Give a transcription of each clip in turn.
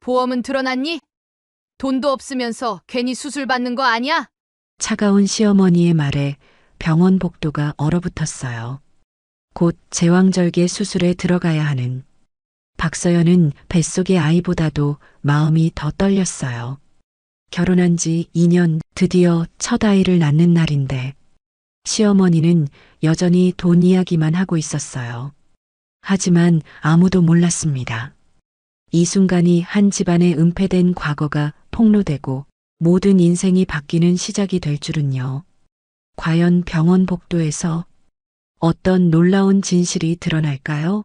보험은 들어놨니? 돈도 없으면서 괜히 수술 받는 거 아니야? 차가운 시어머니의 말에 병원 복도가 얼어붙었어요. 곧 제왕절개 수술에 들어가야 하는 박서연은 뱃속의 아이보다도 마음이 더 떨렸어요. 결혼한 지 2년 드디어 첫 아이를 낳는 날인데 시어머니는 여전히 돈 이야기만 하고 있었어요. 하지만 아무도 몰랐습니다. 이 순간이 한 집안의 은폐된 과거가 폭로되고 모든 인생이 바뀌는 시작이 될 줄은요. 과연 병원 복도에서 어떤 놀라운 진실이 드러날까요?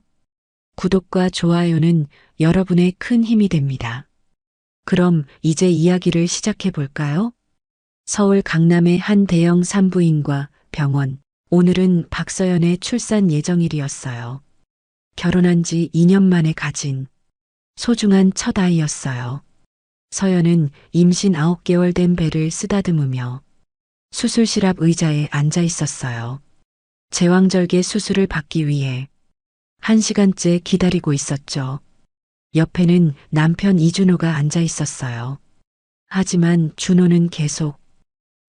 구독과 좋아요는 여러분의 큰 힘이 됩니다. 그럼 이제 이야기를 시작해 볼까요? 서울 강남의 한 대형 산부인과 병원. 오늘은 박서연의 출산 예정일이었어요. 결혼한 지 2년 만에 가진 소중한 첫 아이였어요. 서연은 임신 9개월 된 배를 쓰다듬으며 수술실 앞 의자에 앉아 있었어요. 제왕절개 수술을 받기 위해 1시간째 기다리고 있었죠. 옆에는 남편 이준호가 앉아 있었어요. 하지만 준호는 계속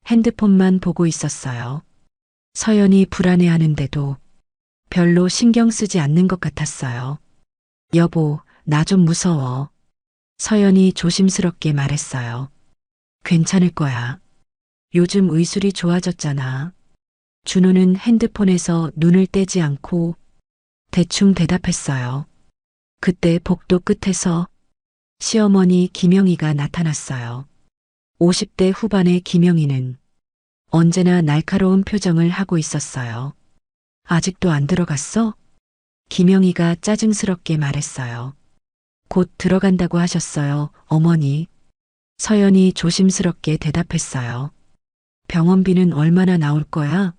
핸드폰만 보고 있었어요. 서연이 불안해하는데도 별로 신경 쓰지 않는 것 같았어요. 여보, 나 좀 무서워. 서연이 조심스럽게 말했어요. 괜찮을 거야. 요즘 의술이 좋아졌잖아. 준호는 핸드폰에서 눈을 떼지 않고 대충 대답했어요. 그때 복도 끝에서 시어머니 김영희가 나타났어요. 50대 후반의 김영희는 언제나 날카로운 표정을 하고 있었어요. 아직도 안 들어갔어? 김영희가 짜증스럽게 말했어요. 곧 들어간다고 하셨어요, 어머니. 서연이 조심스럽게 대답했어요. 병원비는 얼마나 나올 거야?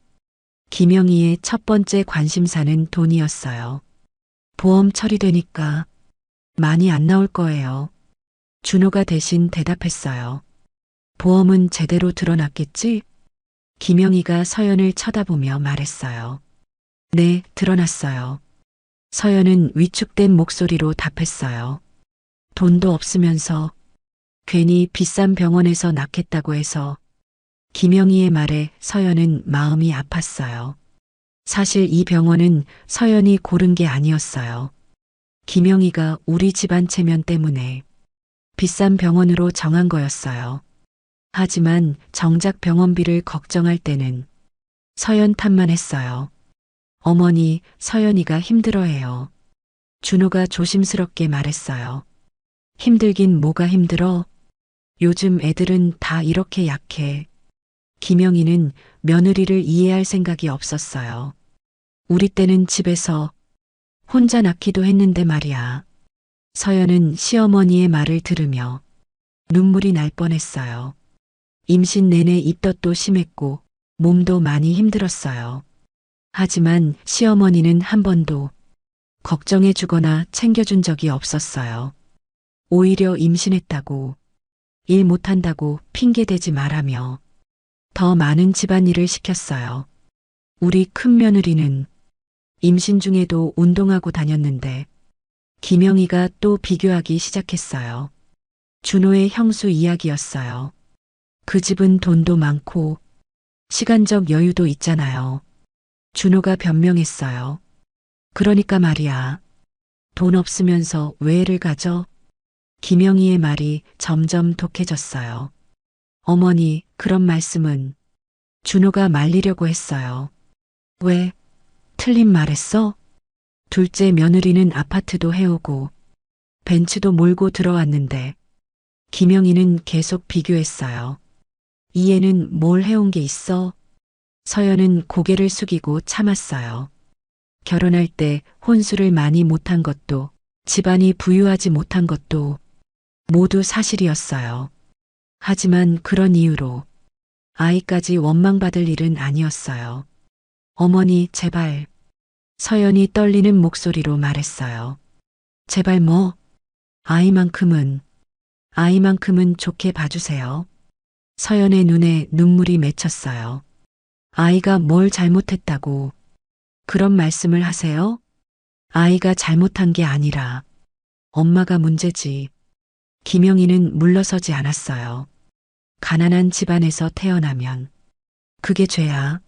김영희의 첫 번째 관심사는 돈이었어요. 보험 처리되니까 많이 안 나올 거예요. 준호가 대신 대답했어요. 보험은 제대로 드러났겠지? 김영희가 서연을 쳐다보며 말했어요. 네, 드러났어요. 서연은 위축된 목소리로 답했어요. 돈도 없으면서 괜히 비싼 병원에서 낳겠다고 해서 김영희의 말에 서연은 마음이 아팠어요. 사실 이 병원은 서연이 고른 게 아니었어요. 김영희가 우리 집안 체면 때문에 비싼 병원으로 정한 거였어요. 하지만 정작 병원비를 걱정할 때는 서연 탓만 했어요. 어머니, 서연이가 힘들어해요. 준호가 조심스럽게 말했어요. 힘들긴 뭐가 힘들어? 요즘 애들은 다 이렇게 약해. 김영희는 며느리를 이해할 생각이 없었어요. 우리 때는 집에서 혼자 낳기도 했는데 말이야. 서연은 시어머니의 말을 들으며 눈물이 날 뻔했어요. 임신 내내 입덧도 심했고 몸도 많이 힘들었어요. 하지만 시어머니는 한 번도 걱정해 주거나 챙겨준 적이 없었어요. 오히려 임신했다고, 일 못한다고 핑계대지 말라며 더 많은 집안일을 시켰어요. 우리 큰 며느리는 임신 중에도 운동하고 다녔는데 김영희가 또 비교하기 시작했어요. 준호의 형수 이야기였어요. 그 집은 돈도 많고 시간적 여유도 있잖아요. 준호가 변명했어요. 그러니까 말이야. 돈 없으면서 왜 애를 가져? 김영희의 말이 점점 독해졌어요. 어머니, 그런 말씀은 준호가 말리려고 했어요. 왜? 틀린 말했어? 둘째 며느리는 아파트도 해오고 벤츠도 몰고 들어왔는데 김영희는 계속 비교했어요. 이 애는 뭘 해온 게 있어? 서연은 고개를 숙이고 참았어요. 결혼할 때 혼수를 많이 못한 것도 집안이 부유하지 못한 것도 모두 사실이었어요. 하지만 그런 이유로 아이까지 원망받을 일은 아니었어요. 어머니, 제발. 서연이 떨리는 목소리로 말했어요. 제발 뭐? 아이만큼은 좋게 봐주세요. 서연의 눈에 눈물이 맺혔어요. 아이가 뭘 잘못했다고 그런 말씀을 하세요? 아이가 잘못한 게 아니라 엄마가 문제지. 김영희는 물러서지 않았어요. 가난한 집안에서 태어나면 그게 죄야.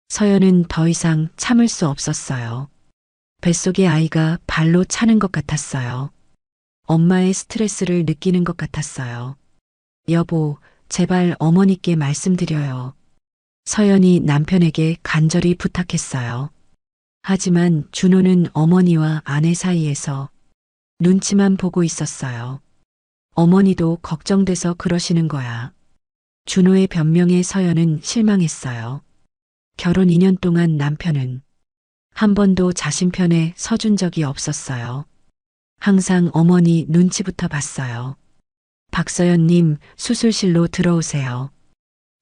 서연은 더 이상 참을 수 없었어요. 뱃속의 아이가 발로 차는 것 같았어요. 엄마의 스트레스를 느끼는 것 같았어요. 여보, 제발 어머니께 말씀드려요. 서연이 남편에게 간절히 부탁했어요. 하지만 준호는 어머니와 아내 사이에서 눈치만 보고 있었어요. 어머니도 걱정돼서 그러시는 거야. 준호의 변명에 서연은 실망했어요. 결혼 2년 동안 남편은 한 번도 자신 편에 서준 적이 없었어요. 항상 어머니 눈치부터 봤어요. 박서연님, 수술실로 들어오세요.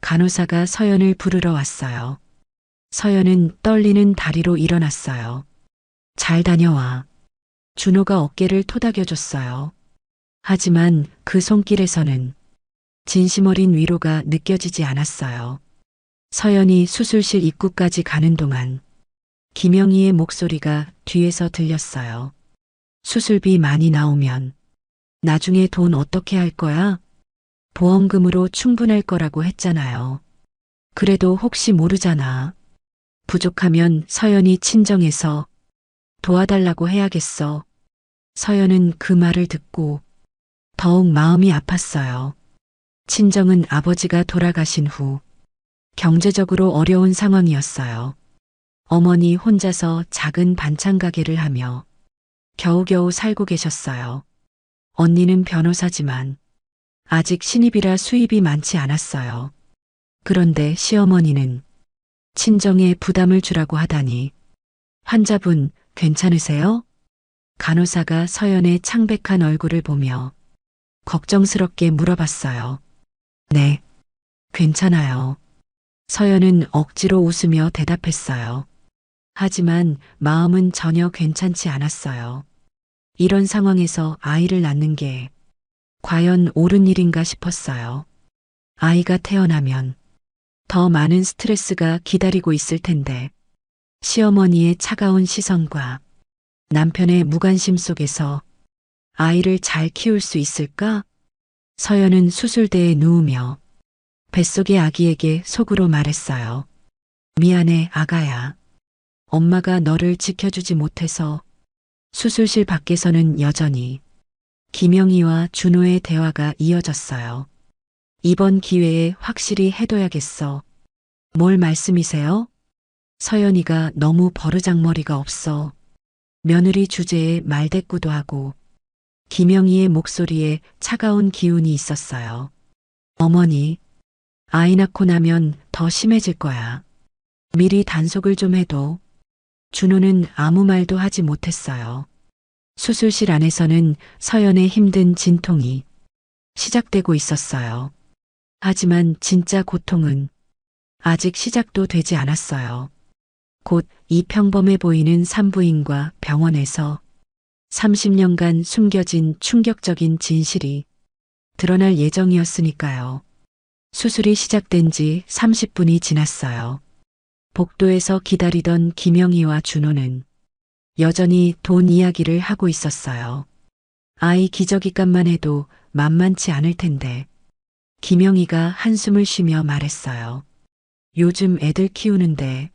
간호사가 서연을 부르러 왔어요. 서연은 떨리는 다리로 일어났어요. 잘 다녀와. 준호가 어깨를 토닥여줬어요. 하지만 그 손길에서는 진심 어린 위로가 느껴지지 않았어요. 서연이 수술실 입구까지 가는 동안 김영희의 목소리가 뒤에서 들렸어요. 수술비 많이 나오면 나중에 돈 어떻게 할 거야? 보험금으로 충분할 거라고 했잖아요. 그래도 혹시 모르잖아. 부족하면 서연이 친정에서 도와달라고 해야겠어. 서연은 그 말을 듣고 더욱 마음이 아팠어요. 친정은 아버지가 돌아가신 후 경제적으로 어려운 상황이었어요. 어머니 혼자서 작은 반찬 가게를 하며 겨우겨우 살고 계셨어요. 언니는 변호사지만 아직 신입이라 수입이 많지 않았어요. 그런데 시어머니는 친정에 부담을 주라고 하다니. 환자분 괜찮으세요? 간호사가 서연의 창백한 얼굴을 보며 걱정스럽게 물어봤어요. 네, 괜찮아요. 서연은 억지로 웃으며 대답했어요. 하지만 마음은 전혀 괜찮지 않았어요. 이런 상황에서 아이를 낳는 게 과연 옳은 일인가 싶었어요. 아이가 태어나면 더 많은 스트레스가 기다리고 있을 텐데 시어머니의 차가운 시선과 남편의 무관심 속에서 아이를 잘 키울 수 있을까? 서연은 수술대에 누우며 뱃속의 아기에게 속으로 말했어요. 미안해, 아가야. 엄마가 너를 지켜주지 못해서. 수술실 밖에서는 여전히 김영희와 준호의 대화가 이어졌어요. 이번 기회에 확실히 해둬야겠어. 뭘 말씀이세요? 서연이가 너무 버르장머리가 없어. 며느리 주제에 말대꾸도 하고 김영희의 목소리에 차가운 기운이 있었어요. 어머니, 아이 낳고 나면 더 심해질 거야. 미리 단속을 좀 해도. 준호는 아무 말도 하지 못했어요. 수술실 안에서는 서연의 힘든 진통이 시작되고 있었어요. 하지만 진짜 고통은 아직 시작도 되지 않았어요. 곧 이 평범해 보이는 산부인과 병원에서 30년간 숨겨진 충격적인 진실이 드러날 예정이었으니까요. 수술이 시작된 지 30분이 지났어요. 복도에서 기다리던 김영희와 준호는 여전히 돈 이야기를 하고 있었어요. 아이 기저귀값만 해도 만만치 않을 텐데. 김영희가 한숨을 쉬며 말했어요. 요즘 애들 키우는데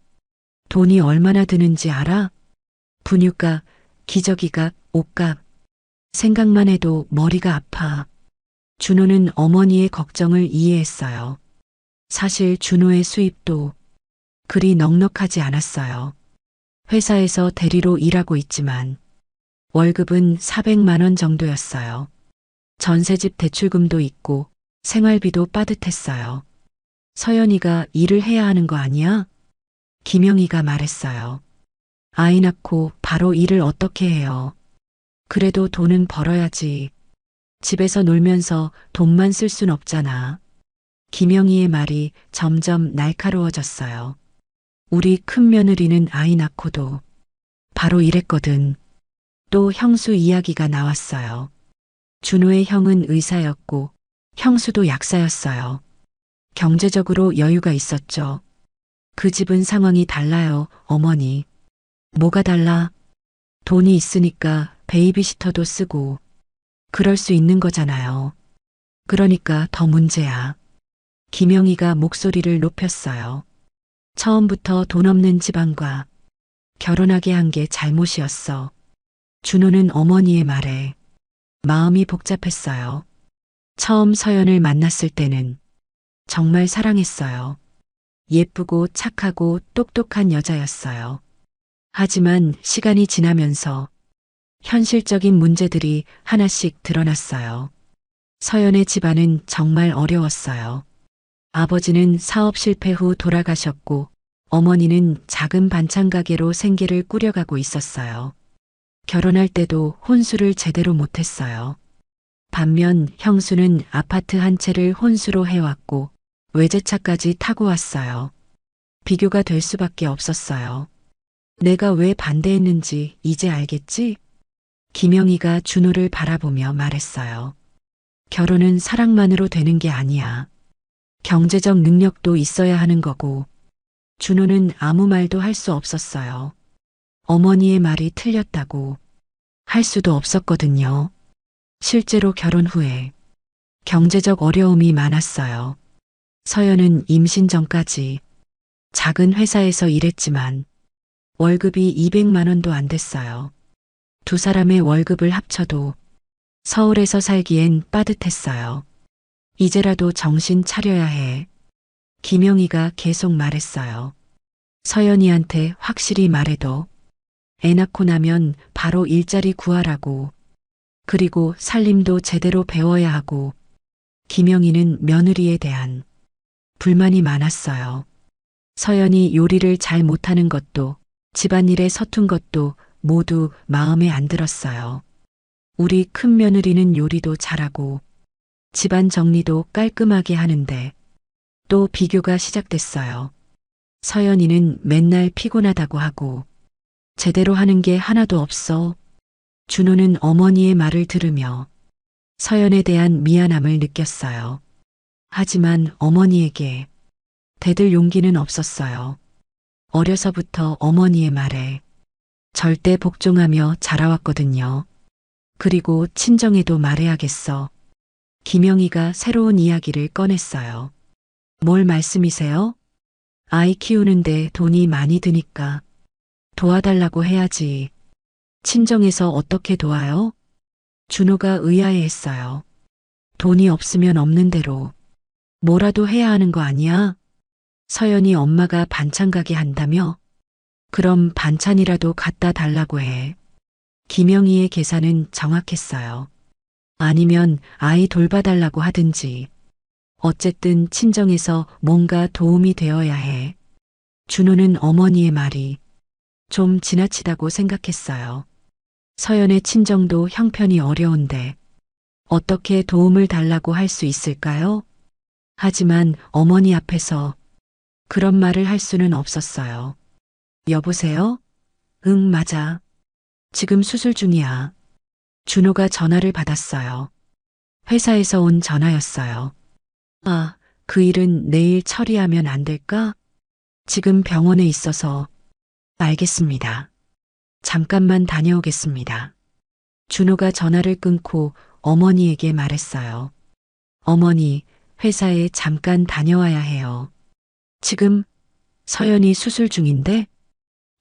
돈이 얼마나 드는지 알아? 분유값, 기저귀값, 옷값. 생각만 해도 머리가 아파. 준호는 어머니의 걱정을 이해했어요. 사실 준호의 수입도 그리 넉넉하지 않았어요. 회사에서 대리로 일하고 있지만 월급은 400만 원 정도였어요. 전세집 대출금도 있고 생활비도 빠듯했어요. 서연이가 일을 해야 하는 거 아니야? 김영희가 말했어요. 아이 낳고 바로 일을 어떻게 해요? 그래도 돈은 벌어야지. 집에서 놀면서 돈만 쓸 순 없잖아. 김영희의 말이 점점 날카로워졌어요. 우리 큰 며느리는 아이 낳고도 바로 이랬거든. 또 형수 이야기가 나왔어요. 준호의 형은 의사였고 형수도 약사였어요. 경제적으로 여유가 있었죠. 그 집은 상황이 달라요, 어머니. 뭐가 달라? 돈이 있으니까 베이비시터도 쓰고 그럴 수 있는 거잖아요. 그러니까 더 문제야. 김영희가 목소리를 높였어요. 처음부터 돈 없는 집안과 결혼하게 한 게 잘못이었어. 준호는 어머니의 말에 마음이 복잡했어요. 처음 서연을 만났을 때는 정말 사랑했어요. 예쁘고 착하고 똑똑한 여자였어요. 하지만 시간이 지나면서 현실적인 문제들이 하나씩 드러났어요. 서연의 집안은 정말 어려웠어요. 아버지는 사업 실패 후 돌아가셨고 어머니는 작은 반찬 가게로 생계를 꾸려가고 있었어요. 결혼할 때도 혼수를 제대로 못했어요. 반면 형수는 아파트 한 채를 혼수로 해왔고 외제차까지 타고 왔어요. 비교가 될 수밖에 없었어요. 내가 왜 반대했는지 이제 알겠지? 김영희가 준호를 바라보며 말했어요. 결혼은 사랑만으로 되는 게 아니야. 경제적 능력도 있어야 하는 거고. 준호는 아무 말도 할 수 없었어요. 어머니의 말이 틀렸다고 할 수도 없었거든요. 실제로 결혼 후에 경제적 어려움이 많았어요. 서연은 임신 전까지 작은 회사에서 일했지만 월급이 200만 원도 안 됐어요. 두 사람의 월급을 합쳐도 서울에서 살기엔 빠듯했어요. 이제라도 정신 차려야 해. 김영희가 계속 말했어요. 서연이한테 확실히 말해도 애 낳고 나면 바로 일자리 구하라고. 그리고 살림도 제대로 배워야 하고. 김영희는 며느리에 대한 불만이 많았어요. 서연이 요리를 잘 못하는 것도 집안일에 서툰 것도 모두 마음에 안 들었어요. 우리 큰 며느리는 요리도 잘하고 집안 정리도 깔끔하게 하는데 또 비교가 시작됐어요. 서연이는 맨날 피곤하다고 하고 제대로 하는 게 하나도 없어. 준호는 어머니의 말을 들으며 서연에 대한 미안함을 느꼈어요. 하지만 어머니에게 대들 용기는 없었어요. 어려서부터 어머니의 말에 절대 복종하며 자라왔거든요. 그리고 친정에도 말해야겠어. 김영희가 새로운 이야기를 꺼냈어요. 뭘 말씀이세요? 아이 키우는데 돈이 많이 드니까 도와달라고 해야지. 친정에서 어떻게 도와요? 준호가 의아해했어요. 돈이 없으면 없는 대로 뭐라도 해야 하는 거 아니야? 서연이 엄마가 반찬 가게 한다며? 그럼 반찬이라도 갖다 달라고 해. 김영희의 계산은 정확했어요. 아니면 아이 돌봐달라고 하든지. 어쨌든 친정에서 뭔가 도움이 되어야 해. 준호는 어머니의 말이 좀 지나치다고 생각했어요. 서연의 친정도 형편이 어려운데 어떻게 도움을 달라고 할 수 있을까요? 하지만 어머니 앞에서 그런 말을 할 수는 없었어요. 여보세요? 응, 맞아. 지금 수술 중이야. 준호가 전화를 받았어요. 회사에서 온 전화였어요. 아, 그 일은 내일 처리하면 안 될까? 지금 병원에 있어서. 알겠습니다. 잠깐만 다녀오겠습니다. 준호가 전화를 끊고 어머니에게 말했어요. 어머니, 회사에 잠깐 다녀와야 해요. 지금 서연이 수술 중인데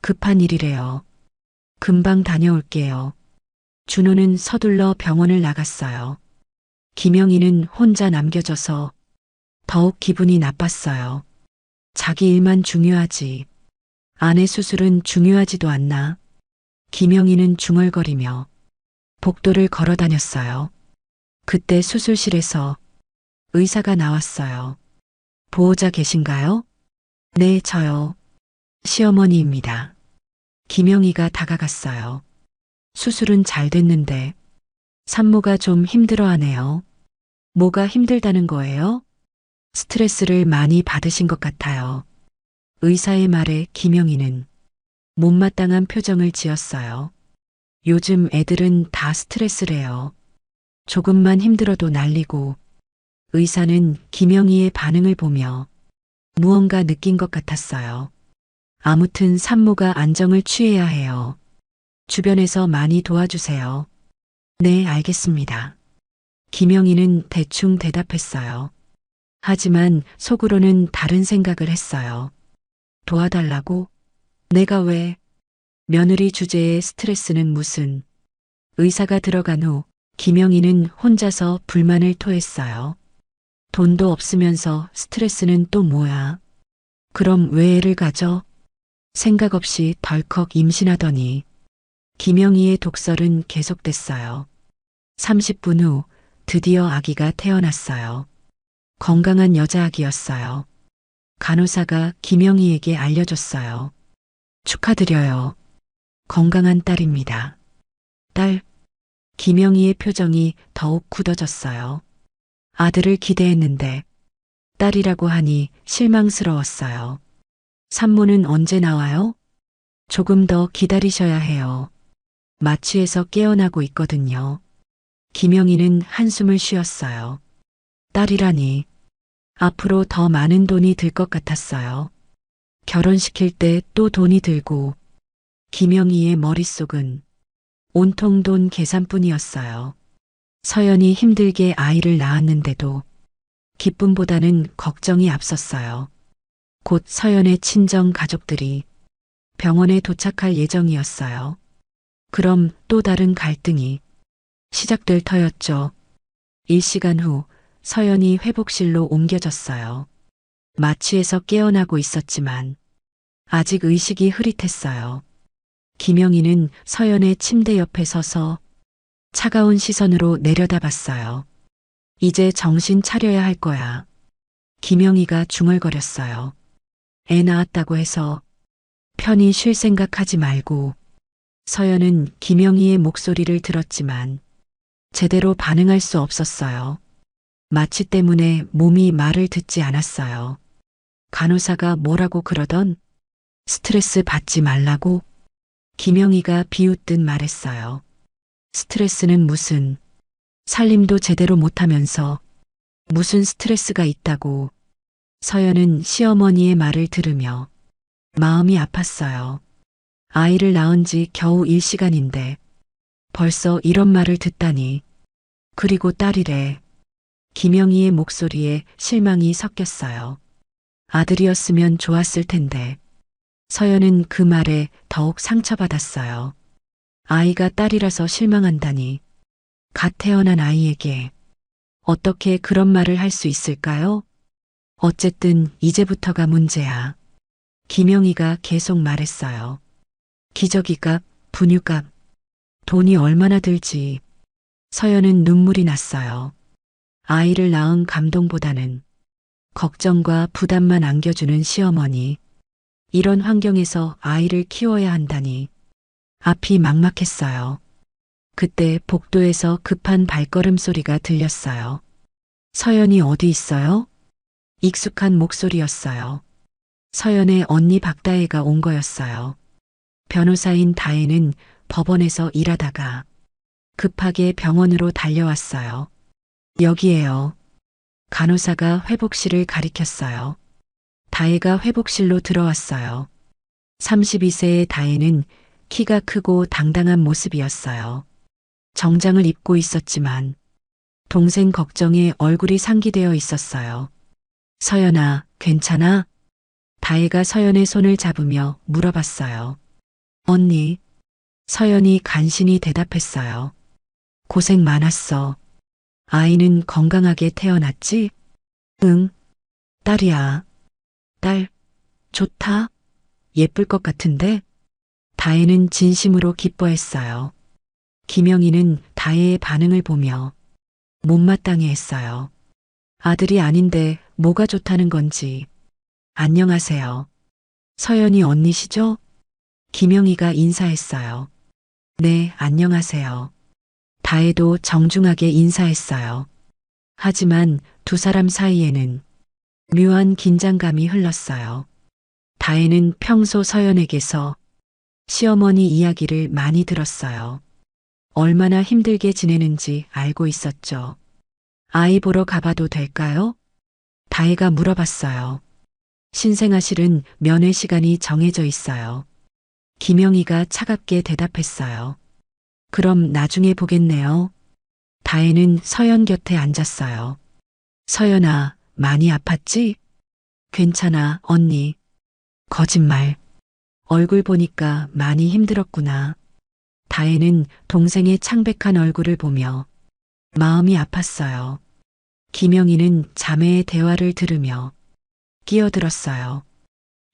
급한 일이래요. 금방 다녀올게요. 준호는 서둘러 병원을 나갔어요. 김영희는 혼자 남겨져서 더욱 기분이 나빴어요. 자기 일만 중요하지. 아내 수술은 중요하지도 않나. 김영희는 중얼거리며 복도를 걸어 다녔어요. 그때 수술실에서 의사가 나왔어요. 보호자 계신가요? 네, 저요. 시어머니입니다. 김영희가 다가갔어요. 수술은 잘 됐는데 산모가 좀 힘들어하네요. 뭐가 힘들다는 거예요? 스트레스를 많이 받으신 것 같아요. 의사의 말에 김영희는 못마땅한 표정을 지었어요. 요즘 애들은 다 스트레스래요. 조금만 힘들어도 난리고. 의사는 김영희의 반응을 보며 무언가 느낀 것 같았어요. 아무튼 산모가 안정을 취해야 해요. 주변에서 많이 도와주세요. 네, 알겠습니다. 김영희는 대충 대답했어요. 하지만 속으로는 다른 생각을 했어요. 도와달라고? 내가 왜? 며느리 주제에 스트레스는 무슨? 의사가 들어간 후 김영희는 혼자서 불만을 토했어요. 돈도 없으면서 스트레스는 또 뭐야? 그럼 왜 애를 가져? 생각 없이 덜컥 임신하더니 김영희의 독설은 계속됐어요. 30분 후 드디어 아기가 태어났어요. 건강한 여자아기였어요. 간호사가 김영희에게 알려줬어요. 축하드려요. 건강한 딸입니다. 딸. 김영희의 표정이 더욱 굳어졌어요. 아들을 기대했는데 딸이라고 하니 실망스러웠어요. 산모는 언제 나와요? 조금 더 기다리셔야 해요. 마취에서 깨어나고 있거든요. 김영희는 한숨을 쉬었어요. 딸이라니. 앞으로 더 많은 돈이 들 것 같았어요. 결혼시킬 때 또 돈이 들고 김영희의 머릿속은 온통 돈 계산뿐이었어요. 서연이 힘들게 아이를 낳았는데도 기쁨보다는 걱정이 앞섰어요. 곧 서연의 친정 가족들이 병원에 도착할 예정이었어요. 그럼 또 다른 갈등이 시작될 터였죠. 1시간 후 서연이 회복실로 옮겨졌어요. 마취에서 깨어나고 있었지만 아직 의식이 흐릿했어요. 김영희는 서연의 침대 옆에 서서 차가운 시선으로 내려다봤어요. 이제 정신 차려야 할 거야. 김영희가 중얼거렸어요. 애 낳았다고 해서 편히 쉴 생각하지 말고. 서연은 김영희의 목소리를 들었지만 제대로 반응할 수 없었어요. 마취 때문에 몸이 말을 듣지 않았어요. 간호사가 뭐라고 그러던 스트레스 받지 말라고 김영희가 비웃듯 말했어요. 스트레스는 무슨, 살림도 제대로 못하면서 무슨 스트레스가 있다고. 서연은 시어머니의 말을 들으며 마음이 아팠어요. 아이를 낳은 지 겨우 1시간인데 벌써 이런 말을 듣다니. 그리고 딸이래. 김영희의 목소리에 실망이 섞였어요. 아들이었으면 좋았을 텐데. 서연은 그 말에 더욱 상처받았어요. 아이가 딸이라서 실망한다니. 갓 태어난 아이에게 어떻게 그런 말을 할 수 있을까요? 어쨌든 이제부터가 문제야. 김영희가 계속 말했어요. 기저귀값, 분유값, 돈이 얼마나 들지. 서연은 눈물이 났어요. 아이를 낳은 감동보다는 걱정과 부담만 안겨주는 시어머니. 이런 환경에서 아이를 키워야 한다니. 앞이 막막했어요. 그때 복도에서 급한 발걸음 소리가 들렸어요. 서연이 어디 있어요? 익숙한 목소리였어요. 서연의 언니 박다혜가 온 거였어요. 변호사인 다혜는 법원에서 일하다가 급하게 병원으로 달려왔어요. 여기에요. 간호사가 회복실을 가리켰어요. 다혜가 회복실로 들어왔어요. 32세의 다혜는 키가 크고 당당한 모습이었어요. 정장을 입고 있었지만 동생 걱정에 얼굴이 상기되어 있었어요. 서연아, 괜찮아? 다혜가 서연의 손을 잡으며 물어봤어요. 언니. 서연이 간신히 대답했어요. 고생 많았어. 아이는 건강하게 태어났지? 응. 딸이야. 딸, 좋다. 예쁠 것 같은데? 다혜는 진심으로 기뻐했어요. 김영희는 다혜의 반응을 보며 못마땅해 했어요. 아들이 아닌데 뭐가 좋다는 건지. 안녕하세요. 서연이 언니시죠? 김영희가 인사했어요. 네, 안녕하세요. 다혜도 정중하게 인사했어요. 하지만 두 사람 사이에는 묘한 긴장감이 흘렀어요. 다혜는 평소 서연에게서 시어머니 이야기를 많이 들었어요. 얼마나 힘들게 지내는지 알고 있었죠. 아이 보러 가봐도 될까요? 다혜가 물어봤어요. 신생아실은 면회 시간이 정해져 있어요. 김영희가 차갑게 대답했어요. 그럼 나중에 보겠네요. 다혜는 서연 곁에 앉았어요. 서연아, 많이 아팠지? 괜찮아, 언니. 거짓말. 얼굴 보니까 많이 힘들었구나. 다혜는 동생의 창백한 얼굴을 보며 마음이 아팠어요. 김영희는 자매의 대화를 들으며 끼어들었어요.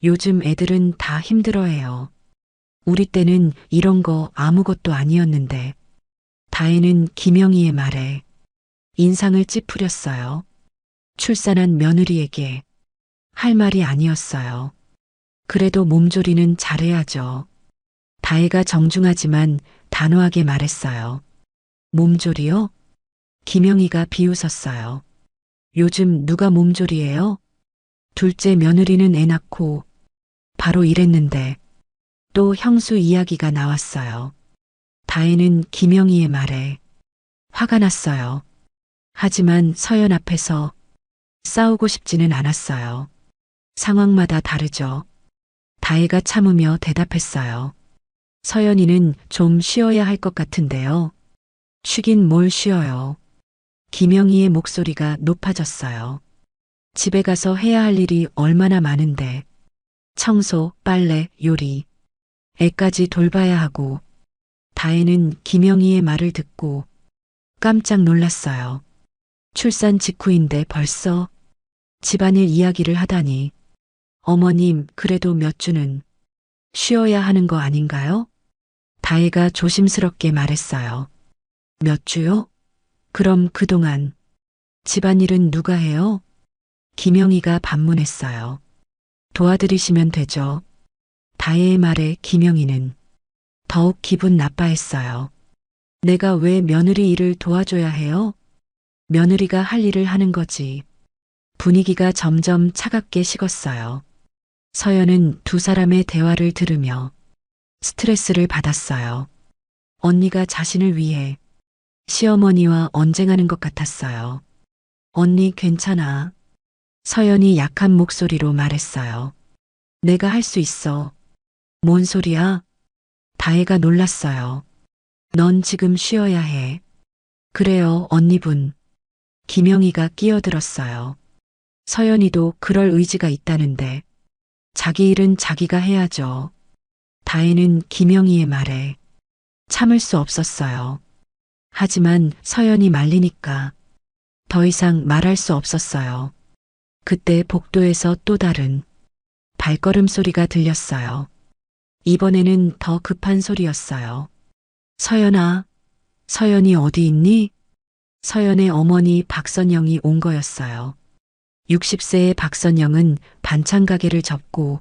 요즘 애들은 다 힘들어해요. 우리 때는 이런 거 아무것도 아니었는데. 다혜는 김영희의 말에 인상을 찌푸렸어요. 출산한 며느리에게 할 말이 아니었어요. 그래도 몸조리는 잘해야죠. 다혜가 정중하지만 단호하게 말했어요. 몸조리요? 김영희가 비웃었어요. 요즘 누가 몸조리해요? 둘째 며느리는 애 낳고 바로 이랬는데 또 형수 이야기가 나왔어요. 다혜는 김영희의 말에 화가 났어요. 하지만 서연 앞에서 싸우고 싶지는 않았어요. 상황마다 다르죠. 다혜가 참으며 대답했어요. 서연이는 좀 쉬어야 할 것 같은데요. 쉬긴 뭘 쉬어요. 김영희의 목소리가 높아졌어요. 집에 가서 해야 할 일이 얼마나 많은데. 청소, 빨래, 요리, 애까지 돌봐야 하고. 다혜는 김영희의 말을 듣고 깜짝 놀랐어요. 출산 직후인데 벌써 집안일 이야기를 하다니. 어머님, 그래도 몇 주는 쉬어야 하는 거 아닌가요? 다혜가 조심스럽게 말했어요. 몇 주요? 그럼 그동안 집안일은 누가 해요? 김영희가 반문했어요. 도와드리시면 되죠. 다혜의 말에 김영희는 더욱 기분 나빠했어요. 내가 왜 며느리 일을 도와줘야 해요? 며느리가 할 일을 하는 거지. 분위기가 점점 차갑게 식었어요. 서연은 두 사람의 대화를 들으며 스트레스를 받았어요. 언니가 자신을 위해 시어머니와 언쟁하는 것 같았어요. 언니 괜찮아. 서연이 약한 목소리로 말했어요. 내가 할 수 있어. 뭔 소리야? 다혜가 놀랐어요. 넌 지금 쉬어야 해. 그래요, 언니분. 김영희가 끼어들었어요. 서연이도 그럴 의지가 있다는데 자기 일은 자기가 해야죠. 다혜는 김영희의 말에 참을 수 없었어요. 하지만 서연이 말리니까 더 이상 말할 수 없었어요. 그때 복도에서 또 다른 발걸음 소리가 들렸어요. 이번에는 더 급한 소리였어요. 서연아, 서연이 어디 있니? 서연의 어머니 박선영이 온 거였어요. 60세의 박선영은 반찬 가게를 접고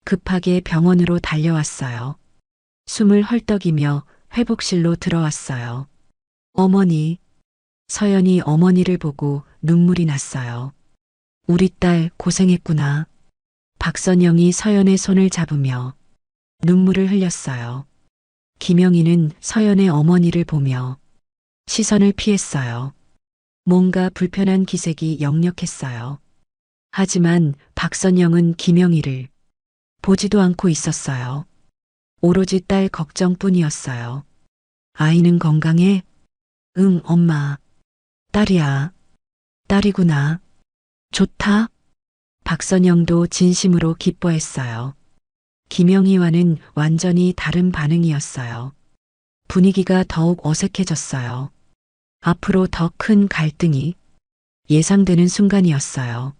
급하게 병원으로 달려왔어요. 숨을 헐떡이며 회복실로 들어왔어요. 어머니, 서연이 어머니를 보고 눈물이 났어요. 우리 딸 고생했구나. 박선영이 서연의 손을 잡으며 눈물을 흘렸어요. 김영희는 서연의 어머니를 보며 시선을 피했어요. 뭔가 불편한 기색이 역력했어요. 하지만 박선영은 김영희를 보지도 않고 있었어요. 오로지 딸 걱정뿐이었어요. 아이는 건강해? 응, 엄마. 딸이야. 딸이구나. 좋다. 박선영도 진심으로 기뻐했어요. 김영희와는 완전히 다른 반응이었어요. 분위기가 더욱 어색해졌어요. 앞으로 더 큰 갈등이 예상되는 순간이었어요.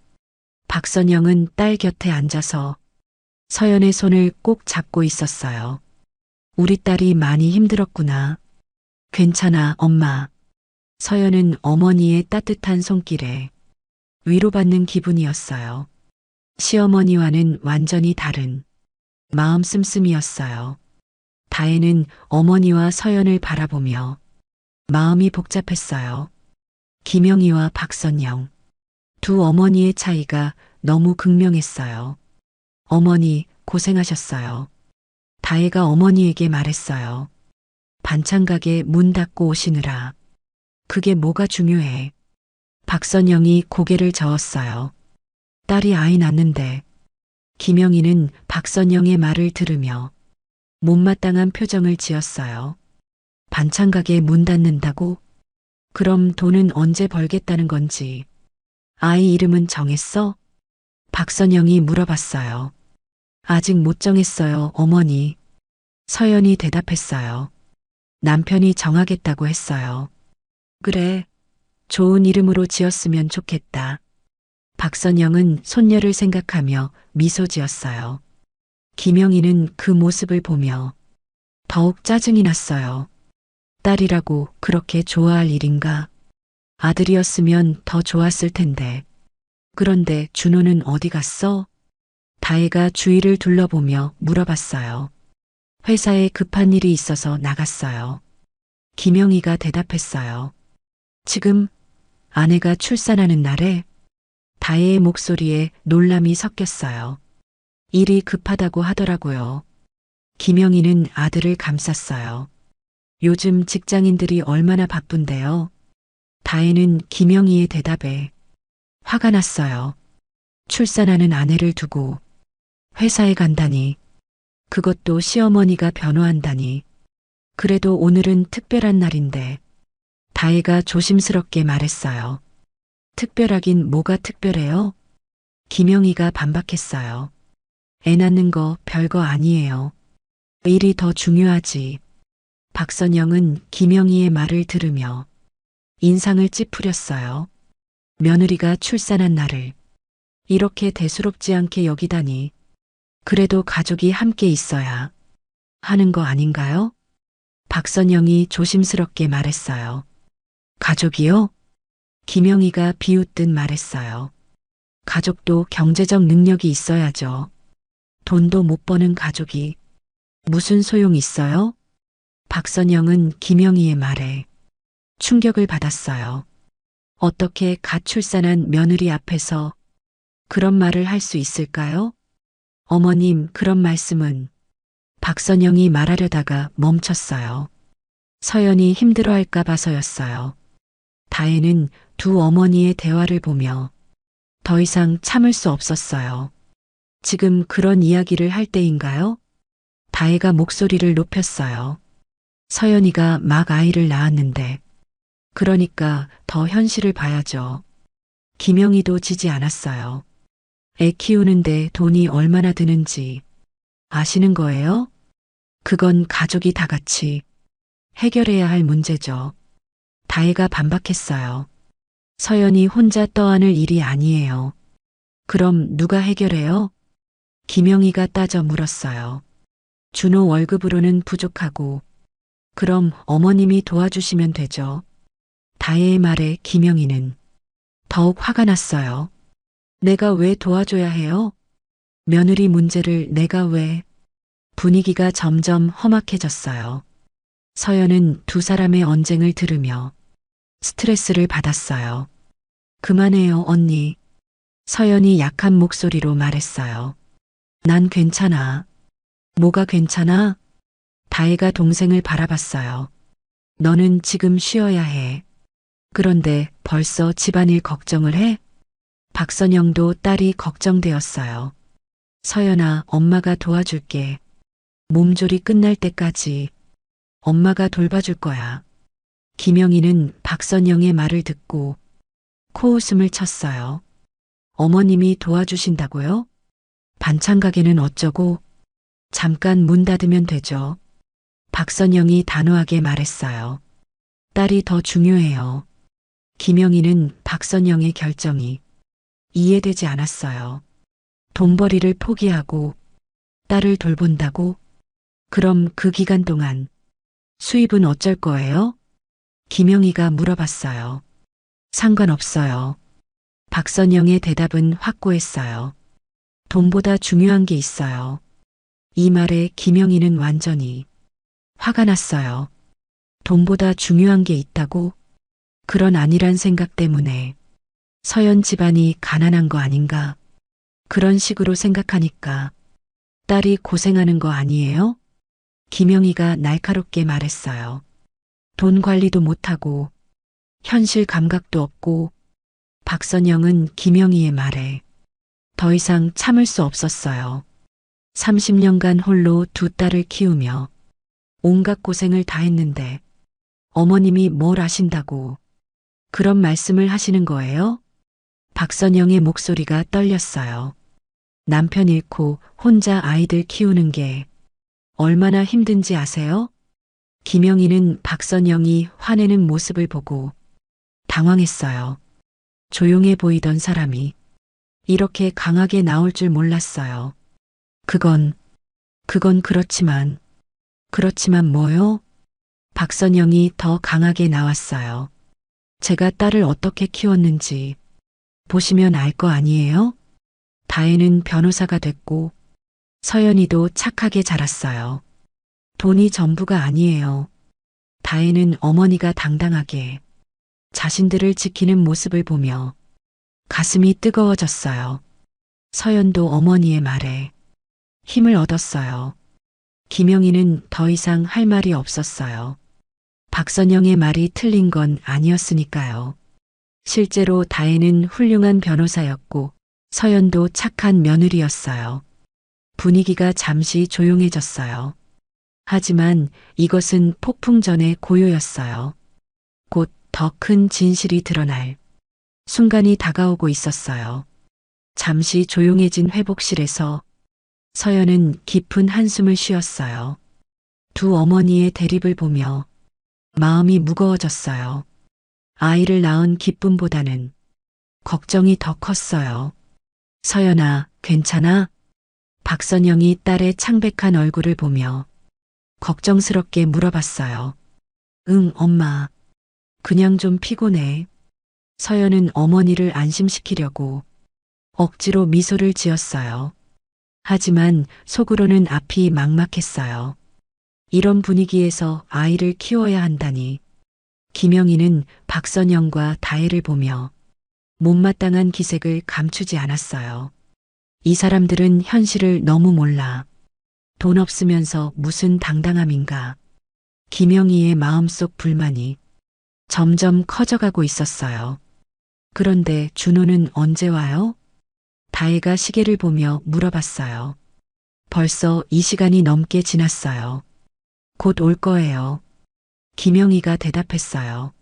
박선영은 딸 곁에 앉아서 서연의 손을 꼭 잡고 있었어요. 우리 딸이 많이 힘들었구나. 괜찮아, 엄마. 서연은 어머니의 따뜻한 손길에 위로받는 기분이었어요. 시어머니와는 완전히 다른 마음 씀씀이었어요. 다혜는 어머니와 서연을 바라보며 마음이 복잡했어요. 김영희와 박선영. 두 어머니의 차이가 너무 극명했어요. 어머니, 고생하셨어요. 다혜가 어머니에게 말했어요. 반찬 가게 문 닫고 오시느라. 그게 뭐가 중요해. 박선영이 고개를 저었어요. 딸이 아이 낳는데. 김영희는 박선영의 말을 들으며 못마땅한 표정을 지었어요. 반찬 가게 문 닫는다고? 그럼 돈은 언제 벌겠다는 건지. 아이 이름은 정했어? 박선영이 물어봤어요. 아직 못 정했어요, 어머니. 서연이 대답했어요. 남편이 정하겠다고 했어요. 그래, 좋은 이름으로 지었으면 좋겠다. 박선영은 손녀를 생각하며 미소 지었어요. 김영희는 그 모습을 보며 더욱 짜증이 났어요. 딸이라고 그렇게 좋아할 일인가? 아들이었으면 더 좋았을 텐데. 그런데 준호는 어디 갔어? 다혜가 주위를 둘러보며 물어봤어요. 회사에 급한 일이 있어서 나갔어요. 김영희가 대답했어요. 지금 아내가 출산하는 날에 다혜의 목소리에 놀람이 섞였어요. 일이 급하다고 하더라고요. 김영희는 아들을 감쌌어요. 요즘 직장인들이 얼마나 바쁜데요. 다혜는 김영희의 대답에 화가 났어요. 출산하는 아내를 두고 회사에 간다니. 그것도 시어머니가 변호한다니. 그래도 오늘은 특별한 날인데. 다혜가 조심스럽게 말했어요. 특별하긴 뭐가 특별해요? 김영희가 반박했어요. 애 낳는 거 별거 아니에요. 일이 더 중요하지. 박선영은 김영희의 말을 들으며 인상을 찌푸렸어요. 며느리가 출산한 날을 이렇게 대수롭지 않게 여기다니. 그래도 가족이 함께 있어야 하는 거 아닌가요? 박선영이 조심스럽게 말했어요. 가족이요? 김영희가 비웃듯 말했어요. 가족도 경제적 능력이 있어야죠. 돈도 못 버는 가족이 무슨 소용 있어요? 박선영은 김영희의 말에 충격을 받았어요. 어떻게 갓 출산한 며느리 앞에서 그런 말을 할 수 있을까요? 어머님, 그런 말씀은. 박선영이 말하려다가 멈췄어요. 서연이 힘들어할까 봐서였어요. 다혜는 두 어머니의 대화를 보며 더 이상 참을 수 없었어요. 지금 그런 이야기를 할 때인가요? 다혜가 목소리를 높였어요. 서연이가 막 아이를 낳았는데 그러니까 더 현실을 봐야죠. 김영희도 지지 않았어요. 애 키우는데 돈이 얼마나 드는지 아시는 거예요? 그건 가족이 다 같이 해결해야 할 문제죠. 다혜가 반박했어요. 서연이 혼자 떠안을 일이 아니에요. 그럼 누가 해결해요? 김영희가 따져 물었어요. 준호 월급으로는 부족하고 그럼 어머님이 도와주시면 되죠. 다혜의 말에 김영희는 더욱 화가 났어요. 내가 왜 도와줘야 해요? 며느리 문제를 내가 왜? 분위기가 점점 험악해졌어요. 서연은 두 사람의 언쟁을 들으며 스트레스를 받았어요. 그만해요, 언니. 서연이 약한 목소리로 말했어요. 난 괜찮아. 뭐가 괜찮아? 다혜가 동생을 바라봤어요. 너는 지금 쉬어야 해. 그런데 벌써 집안일 걱정을 해? 박선영도 딸이 걱정되었어요. 서연아, 엄마가 도와줄게. 몸조리 끝날 때까지 엄마가 돌봐줄 거야. 김영희는 박선영의 말을 듣고 코웃음을 쳤어요. 어머님이 도와주신다고요? 반찬 가게는 어쩌고? 잠깐 문 닫으면 되죠. 박선영이 단호하게 말했어요. 딸이 더 중요해요. 김영희는 박선영의 결정이 이해되지 않았어요. 돈벌이를 포기하고 딸을 돌본다고? 그럼 그 기간 동안 수입은 어쩔 거예요? 김영희가 물어봤어요. 상관없어요. 박선영의 대답은 확고했어요. 돈보다 중요한 게 있어요. 이 말에 김영희는 완전히 화가 났어요. 돈보다 중요한 게 있다고? 그런 아니란 생각 때문에 서연 집안이 가난한 거 아닌가? 그런 식으로 생각하니까 딸이 고생하는 거 아니에요? 김영희가 날카롭게 말했어요. 돈 관리도 못하고 현실 감각도 없고. 박선영은 김영희의 말에 더 이상 참을 수 없었어요. 30년간 홀로 두 딸을 키우며 온갖 고생을 다 했는데 어머님이 뭘 아신다고 그런 말씀을 하시는 거예요? 박선영의 목소리가 떨렸어요. 남편 잃고 혼자 아이들 키우는 게 얼마나 힘든지 아세요? 김영희는 박선영이 화내는 모습을 보고 당황했어요. 조용해 보이던 사람이 이렇게 강하게 나올 줄 몰랐어요. 그건 그렇지만 뭐요? 박선영이 더 강하게 나왔어요. 제가 딸을 어떻게 키웠는지 보시면 알 거 아니에요? 다혜는 변호사가 됐고 서연이도 착하게 자랐어요. 돈이 전부가 아니에요. 다혜는 어머니가 당당하게 자신들을 지키는 모습을 보며 가슴이 뜨거워졌어요. 서연도 어머니의 말에 힘을 얻었어요. 김영희는 더 이상 할 말이 없었어요. 박선영의 말이 틀린 건 아니었으니까요. 실제로 다혜는 훌륭한 변호사였고 서연도 착한 며느리였어요. 분위기가 잠시 조용해졌어요. 하지만 이것은 폭풍 전의 고요였어요. 곧 더 큰 진실이 드러날 순간이 다가오고 있었어요. 잠시 조용해진 회복실에서 서연은 깊은 한숨을 쉬었어요. 두 어머니의 대립을 보며 마음이 무거워졌어요. 아이를 낳은 기쁨보다는 걱정이 더 컸어요. 서연아, 괜찮아? 박선영이 딸의 창백한 얼굴을 보며 걱정스럽게 물어봤어요. 응, 엄마. 그냥 좀 피곤해. 서연은 어머니를 안심시키려고 억지로 미소를 지었어요. 하지만 속으로는 앞이 막막했어요. 이런 분위기에서 아이를 키워야 한다니. 김영희는 박선영과 다혜를 보며 못마땅한 기색을 감추지 않았어요. 이 사람들은 현실을 너무 몰라. 돈 없으면서 무슨 당당함인가. 김영희의 마음속 불만이 점점 커져가고 있었어요. 그런데 준호는 언제 와요? 다혜가 시계를 보며 물어봤어요. 벌써 이 시간이 넘게 지났어요. 곧 올 거예요. 김영희가 대답했어요.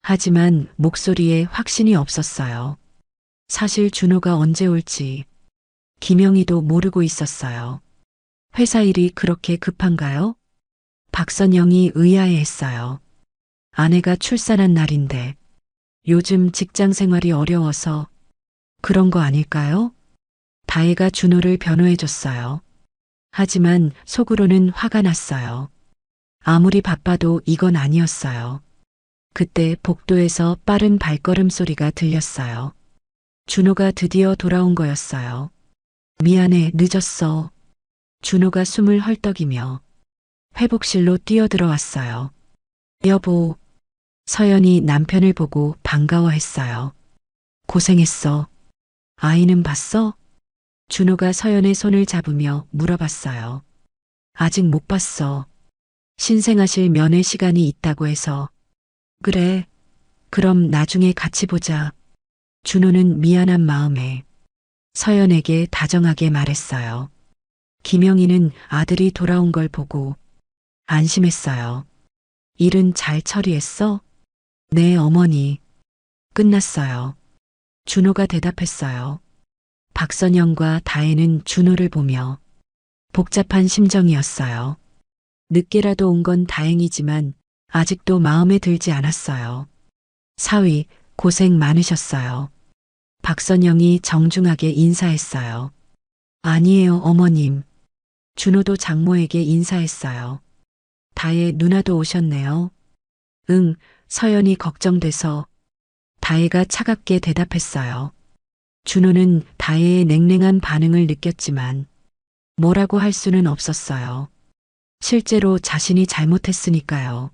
하지만 목소리에 확신이 없었어요. 사실 준호가 언제 올지 김영희도 모르고 있었어요. 회사 일이 그렇게 급한가요? 박선영이 의아해했어요. 아내가 출산한 날인데 요즘 직장 생활이 어려워서 그런 거 아닐까요? 다혜가 준호를 변호해줬어요. 하지만 속으로는 화가 났어요. 아무리 바빠도 이건 아니었어요. 그때 복도에서 빠른 발걸음 소리가 들렸어요. 준호가 드디어 돌아온 거였어요. 미안해, 늦었어. 준호가 숨을 헐떡이며 회복실로 뛰어들어왔어요. 여보, 서연이 남편을 보고 반가워했어요. 고생했어. 아이는 봤어? 준호가 서연의 손을 잡으며 물어봤어요. 아직 못 봤어. 신생아실 면회 시간이 있다고 해서. 그래. 그럼 나중에 같이 보자. 준호는 미안한 마음에 서연에게 다정하게 말했어요. 김영희는 아들이 돌아온 걸 보고 안심했어요. 일은 잘 처리했어? 네, 어머니. 끝났어요. 준호가 대답했어요. 박선영과 다혜는 준호를 보며 복잡한 심정이었어요. 늦게라도 온 건 다행이지만 아직도 마음에 들지 않았어요. 사위, 고생 많으셨어요. 박선영이 정중하게 인사했어요. 아니에요, 어머님. 준호도 장모에게 인사했어요. 다혜 누나도 오셨네요. 응, 서연이 걱정돼서. 다혜가 차갑게 대답했어요. 준호는 다혜의 냉랭한 반응을 느꼈지만 뭐라고 할 수는 없었어요. 실제로 자신이 잘못했으니까요.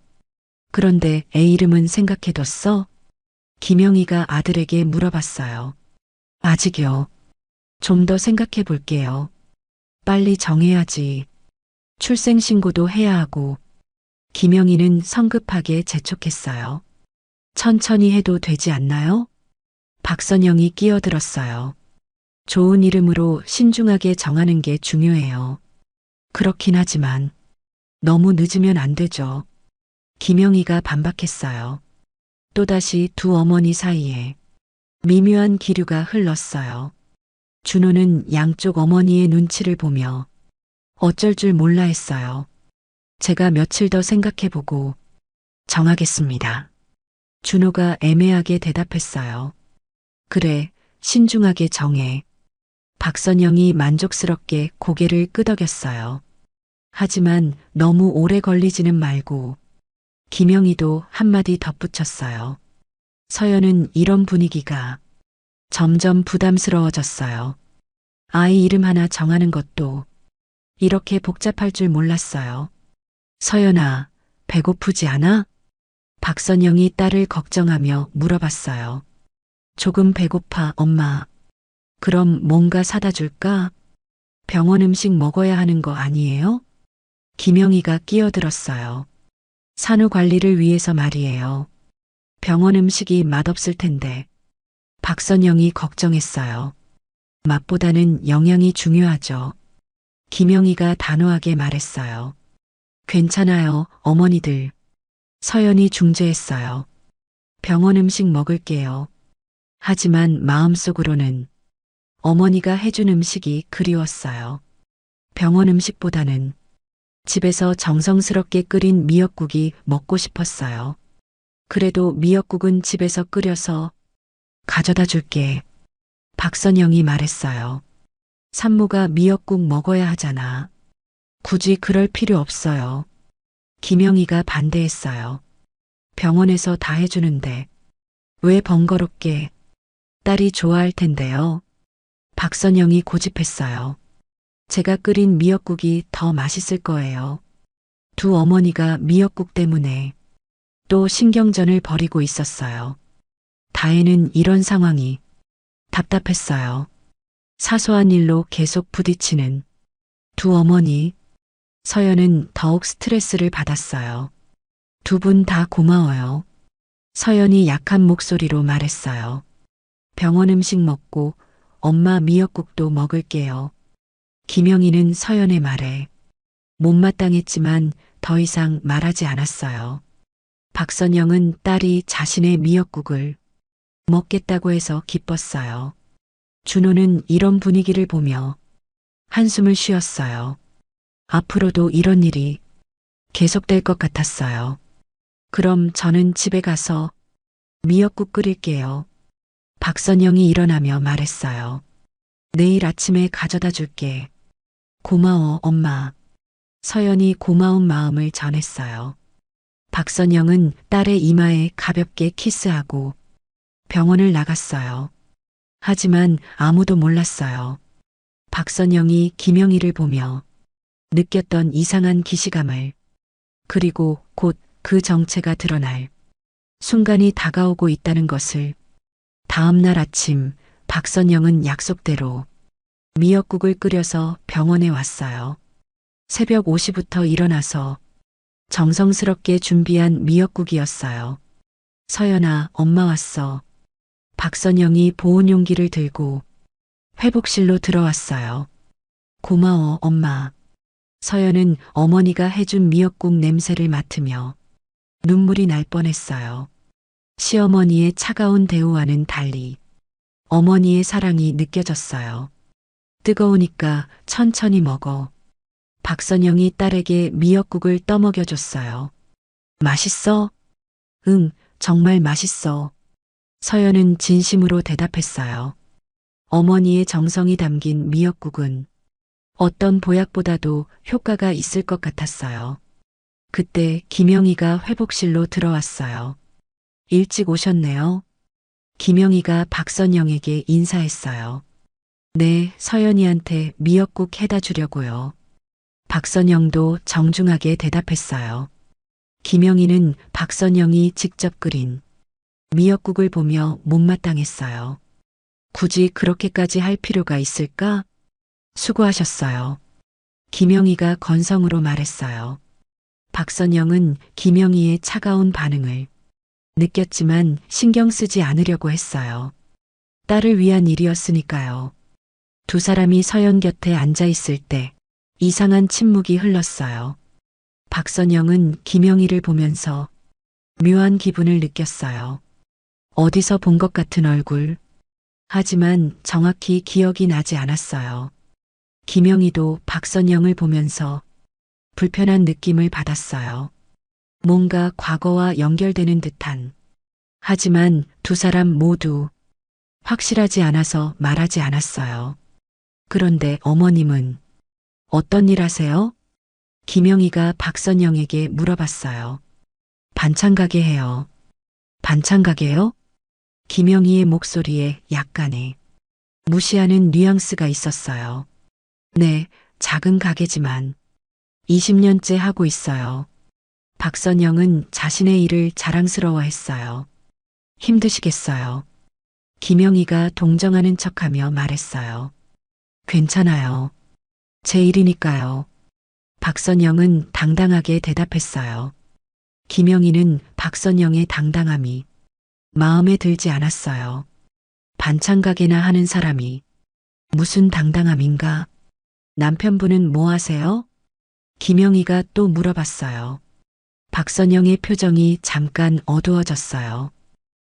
그런데 애 이름은 생각해뒀어? 김영희가 아들에게 물어봤어요. 아직요. 좀 더 생각해 볼게요. 빨리 정해야지. 출생신고도 해야 하고. 김영희는 성급하게 재촉했어요. 천천히 해도 되지 않나요? 박선영이 끼어들었어요. 좋은 이름으로 신중하게 정하는 게 중요해요. 그렇긴 하지만 너무 늦으면 안 되죠. 김영희가 반박했어요. 또다시 두 어머니 사이에 미묘한 기류가 흘렀어요. 준호는 양쪽 어머니의 눈치를 보며 어쩔 줄 몰라 했어요. 제가 며칠 더 생각해보고 정하겠습니다. 준호가 애매하게 대답했어요. 그래, 신중하게 정해. 박선영이 만족스럽게 고개를 끄덕였어요. 하지만 너무 오래 걸리지는 말고 김영희도 한마디 덧붙였어요. 서연은 이런 분위기가 점점 부담스러워졌어요. 아이 이름 하나 정하는 것도 이렇게 복잡할 줄 몰랐어요. 서연아, 배고프지 않아? 박선영이 딸을 걱정하며 물어봤어요. 조금 배고파, 엄마. 그럼 뭔가 사다 줄까? 병원 음식 먹어야 하는 거 아니에요? 김영희가 끼어들었어요. 산후 관리를 위해서 말이에요. 병원 음식이 맛없을 텐데. 박선영이 걱정했어요. 맛보다는 영양이 중요하죠. 김영희가 단호하게 말했어요. 괜찮아요, 어머니들. 서연이 중재했어요. 병원 음식 먹을게요. 하지만 마음속으로는 어머니가 해준 음식이 그리웠어요. 병원 음식보다는 집에서 정성스럽게 끓인 미역국이 먹고 싶었어요. 그래도 미역국은 집에서 끓여서 가져다 줄게. 박선영이 말했어요. 산모가 미역국 먹어야 하잖아. 굳이 그럴 필요 없어요. 김영희가 반대했어요. 병원에서 다 해주는데 왜 번거롭게. 딸이 좋아할 텐데요. 박선영이 고집했어요. 제가 끓인 미역국이 더 맛있을 거예요. 두 어머니가 미역국 때문에 또 신경전을 벌이고 있었어요. 다혜는 이런 상황이 답답했어요. 사소한 일로 계속 부딪히는 두 어머니. 서연은 더욱 스트레스를 받았어요. 두 분 다 고마워요. 서연이 약한 목소리로 말했어요. 병원 음식 먹고 엄마 미역국도 먹을게요. 김영희는 서연의 말에 못마땅했지만 더 이상 말하지 않았어요. 박선영은 딸이 자신의 미역국을 먹겠다고 해서 기뻤어요. 준호는 이런 분위기를 보며 한숨을 쉬었어요. 앞으로도 이런 일이 계속될 것 같았어요. 그럼 저는 집에 가서 미역국 끓일게요. 박선영이 일어나며 말했어요. 내일 아침에 가져다 줄게. 고마워, 엄마. 서연이 고마운 마음을 전했어요. 박선영은 딸의 이마에 가볍게 키스하고 병원을 나갔어요. 하지만 아무도 몰랐어요. 박선영이 김영희를 보며 느꼈던 이상한 기시감을, 그리고 곧 그 정체가 드러날 순간이 다가오고 있다는 것을. 다음 날 아침 박선영은 약속대로 미역국을 끓여서 병원에 왔어요. 새벽 5시부터 일어나서 정성스럽게 준비한 미역국이었어요. 서연아, 엄마 왔어. 박선영이 보온 용기를 들고 회복실로 들어왔어요. 고마워, 엄마. 서연은 어머니가 해준 미역국 냄새를 맡으며 눈물이 날 뻔했어요. 시어머니의 차가운 대우와는 달리 어머니의 사랑이 느껴졌어요. 뜨거우니까 천천히 먹어. 박선영이 딸에게 미역국을 떠먹여줬어요. 맛있어? 응, 정말 맛있어. 서연은 진심으로 대답했어요. 어머니의 정성이 담긴 미역국은 어떤 보약보다도 효과가 있을 것 같았어요. 그때 김영희가 회복실로 들어왔어요. 일찍 오셨네요. 김영희가 박선영에게 인사했어요. 네, 서연이한테 미역국 해다 주려고요. 박선영도 정중하게 대답했어요. 김영희는 박선영이 직접 끓인 미역국을 보며 못마땅했어요. 굳이 그렇게까지 할 필요가 있을까? 수고하셨어요. 김영희가 건성으로 말했어요. 박선영은 김영희의 차가운 반응을 느꼈지만 신경 쓰지 않으려고 했어요. 딸을 위한 일이었으니까요. 두 사람이 서연 곁에 앉아 있을 때 이상한 침묵이 흘렀어요. 박선영은 김영희를 보면서 묘한 기분을 느꼈어요. 어디서 본 것 같은 얼굴. 하지만 정확히 기억이 나지 않았어요. 김영희도 박선영을 보면서 불편한 느낌을 받았어요. 뭔가 과거와 연결되는 듯한. 하지만 두 사람 모두 확실하지 않아서 말하지 않았어요. 그런데 어머님은 어떤 일 하세요? 김영희가 박선영에게 물어봤어요. 반찬 가게 해요. 반찬 가게요? 김영희의 목소리에 약간의 무시하는 뉘앙스가 있었어요. 네, 작은 가게지만 20년째 하고 있어요. 박선영은 자신의 일을 자랑스러워했어요. 힘드시겠어요. 김영희가 동정하는 척하며 말했어요. 괜찮아요. 제 일이니까요. 박선영은 당당하게 대답했어요. 김영희는 박선영의 당당함이 마음에 들지 않았어요. 반찬 가게나 하는 사람이 무슨 당당함인가? 남편분은 뭐 하세요? 김영희가 또 물어봤어요. 박선영의 표정이 잠깐 어두워졌어요.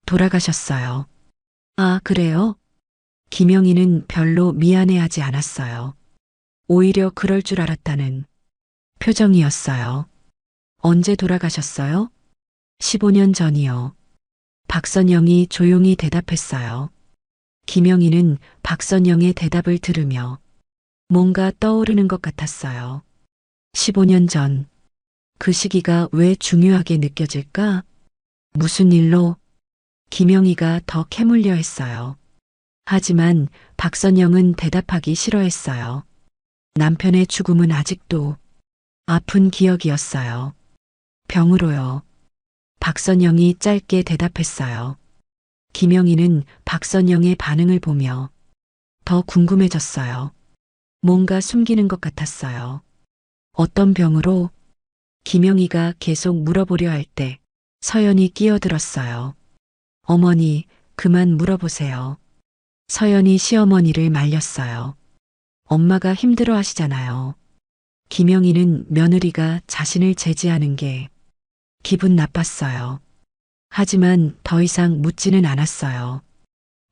돌아가셨어요. 아, 그래요? 김영희는 별로 미안해하지 않았어요. 오히려 그럴 줄 알았다는 표정이었어요. 언제 돌아가셨어요? 15년 전이요. 박선영이 조용히 대답했어요. 김영희는 박선영의 대답을 들으며 뭔가 떠오르는 것 같았어요. 15년 전. 그 시기가 왜 중요하게 느껴질까? 무슨 일로? 김영희가 더 캐물려 했어요. 하지만 박선영은 대답하기 싫어했어요. 남편의 죽음은 아직도 아픈 기억이었어요. 병으로요. 박선영이 짧게 대답했어요. 김영희는 박선영의 반응을 보며 더 궁금해졌어요. 뭔가 숨기는 것 같았어요. 어떤 병으로? 김영희가 계속 물어보려 할 때 서연이 끼어들었어요. 어머니, 그만 물어보세요. 서연이 시어머니를 말렸어요. 엄마가 힘들어 하시잖아요. 김영희는 며느리가 자신을 제지하는 게 기분 나빴어요. 하지만 더 이상 묻지는 않았어요.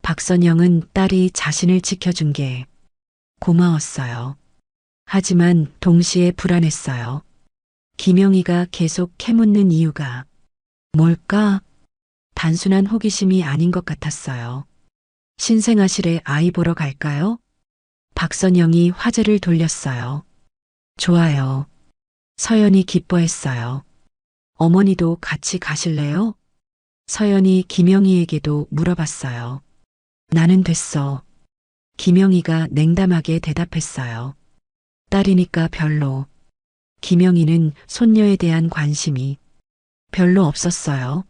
박선영은 딸이 자신을 지켜준 게 고마웠어요. 하지만 동시에 불안했어요. 김영희가 계속 캐묻는 이유가 뭘까? 단순한 호기심이 아닌 것 같았어요. 신생아실에 아이 보러 갈까요? 박선영이 화제를 돌렸어요. 좋아요. 서연이 기뻐했어요. 어머니도 같이 가실래요? 서연이 김영희에게도 물어봤어요. 나는 됐어. 김영희가 냉담하게 대답했어요. 딸이니까 별로. 김영희는 손녀에 대한 관심이 별로 없었어요.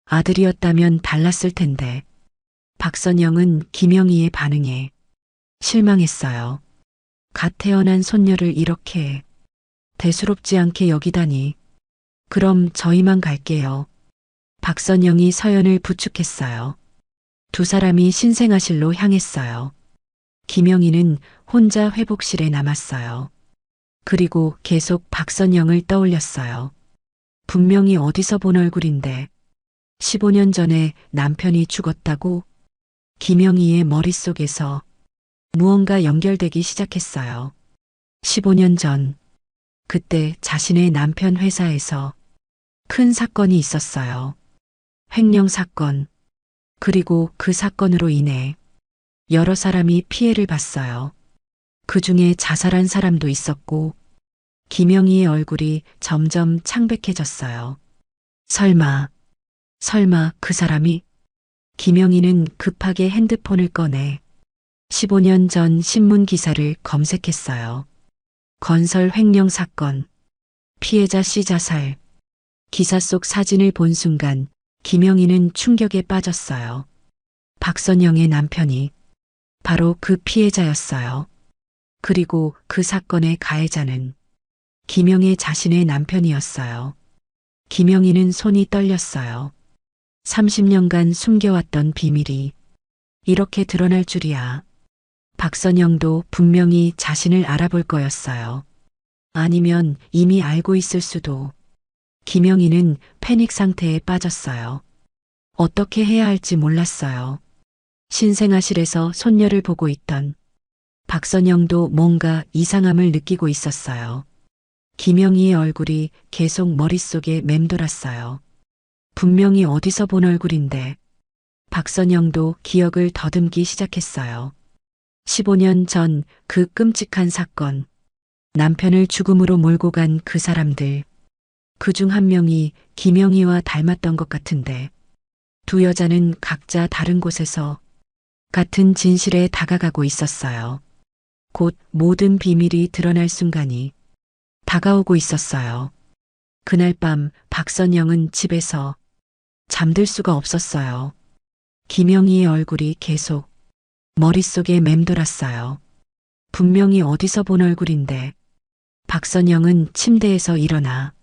아들이었다면 달랐을 텐데. 박선영은 김영희의 반응에 실망했어요. 갓 태어난 손녀를 이렇게 대수롭지 않게 여기다니. 그럼 저희만 갈게요. 박선영이 서연을 부축했어요. 두 사람이 신생아실로 향했어요. 김영희는 혼자 회복실에 남았어요. 그리고 계속 박선영을 떠올렸어요. 분명히 어디서 본 얼굴인데 15년 전에 남편이 죽었다고? 김영희의 머릿속에서 무언가 연결되기 시작했어요. 15년 전, 그때 자신의 남편 회사에서 큰 사건이 있었어요. 횡령 사건. 그리고 그 사건으로 인해 여러 사람이 피해를 봤어요. 그 중에 자살한 사람도 있었고, 김영희의 얼굴이 점점 창백해졌어요. 설마 그 사람이? 김영희는 급하게 핸드폰을 꺼내 15년 전 신문 기사를 검색했어요. 건설 횡령 사건, 피해자 C 자살. 기사 속 사진을 본 순간 김영희는 충격에 빠졌어요. 박선영의 남편이 바로 그 피해자였어요. 그리고 그 사건의 가해자는 김영희 자신의 남편이었어요. 김영희는 손이 떨렸어요. 30년간 숨겨왔던 비밀이 이렇게 드러날 줄이야. 박선영도 분명히 자신을 알아볼 거였어요. 아니면 이미 알고 있을 수도. 김영희는 패닉 상태에 빠졌어요. 어떻게 해야 할지 몰랐어요. 신생아실에서 손녀를 보고 있던 박선영도 뭔가 이상함을 느끼고 있었어요. 김영희의 얼굴이 계속 머릿속에 맴돌았어요. 분명히 어디서 본 얼굴인데 박선영도 기억을 더듬기 시작했어요. 15년 전 그 끔찍한 사건, 남편을 죽음으로 몰고 간 그 사람들, 그 중 한 명이 김영희와 닮았던 것 같은데 두 여자는 각자 다른 곳에서 같은 진실에 다가가고 있었어요. 곧 모든 비밀이 드러날 순간이 다가오고 있었어요. 그날 밤 박선영은 집에서 잠들 수가 없었어요. 김영희의 얼굴이 계속 머릿속에 맴돌았어요. 분명히 어디서 본 얼굴인데 박선영은 침대에서 일어나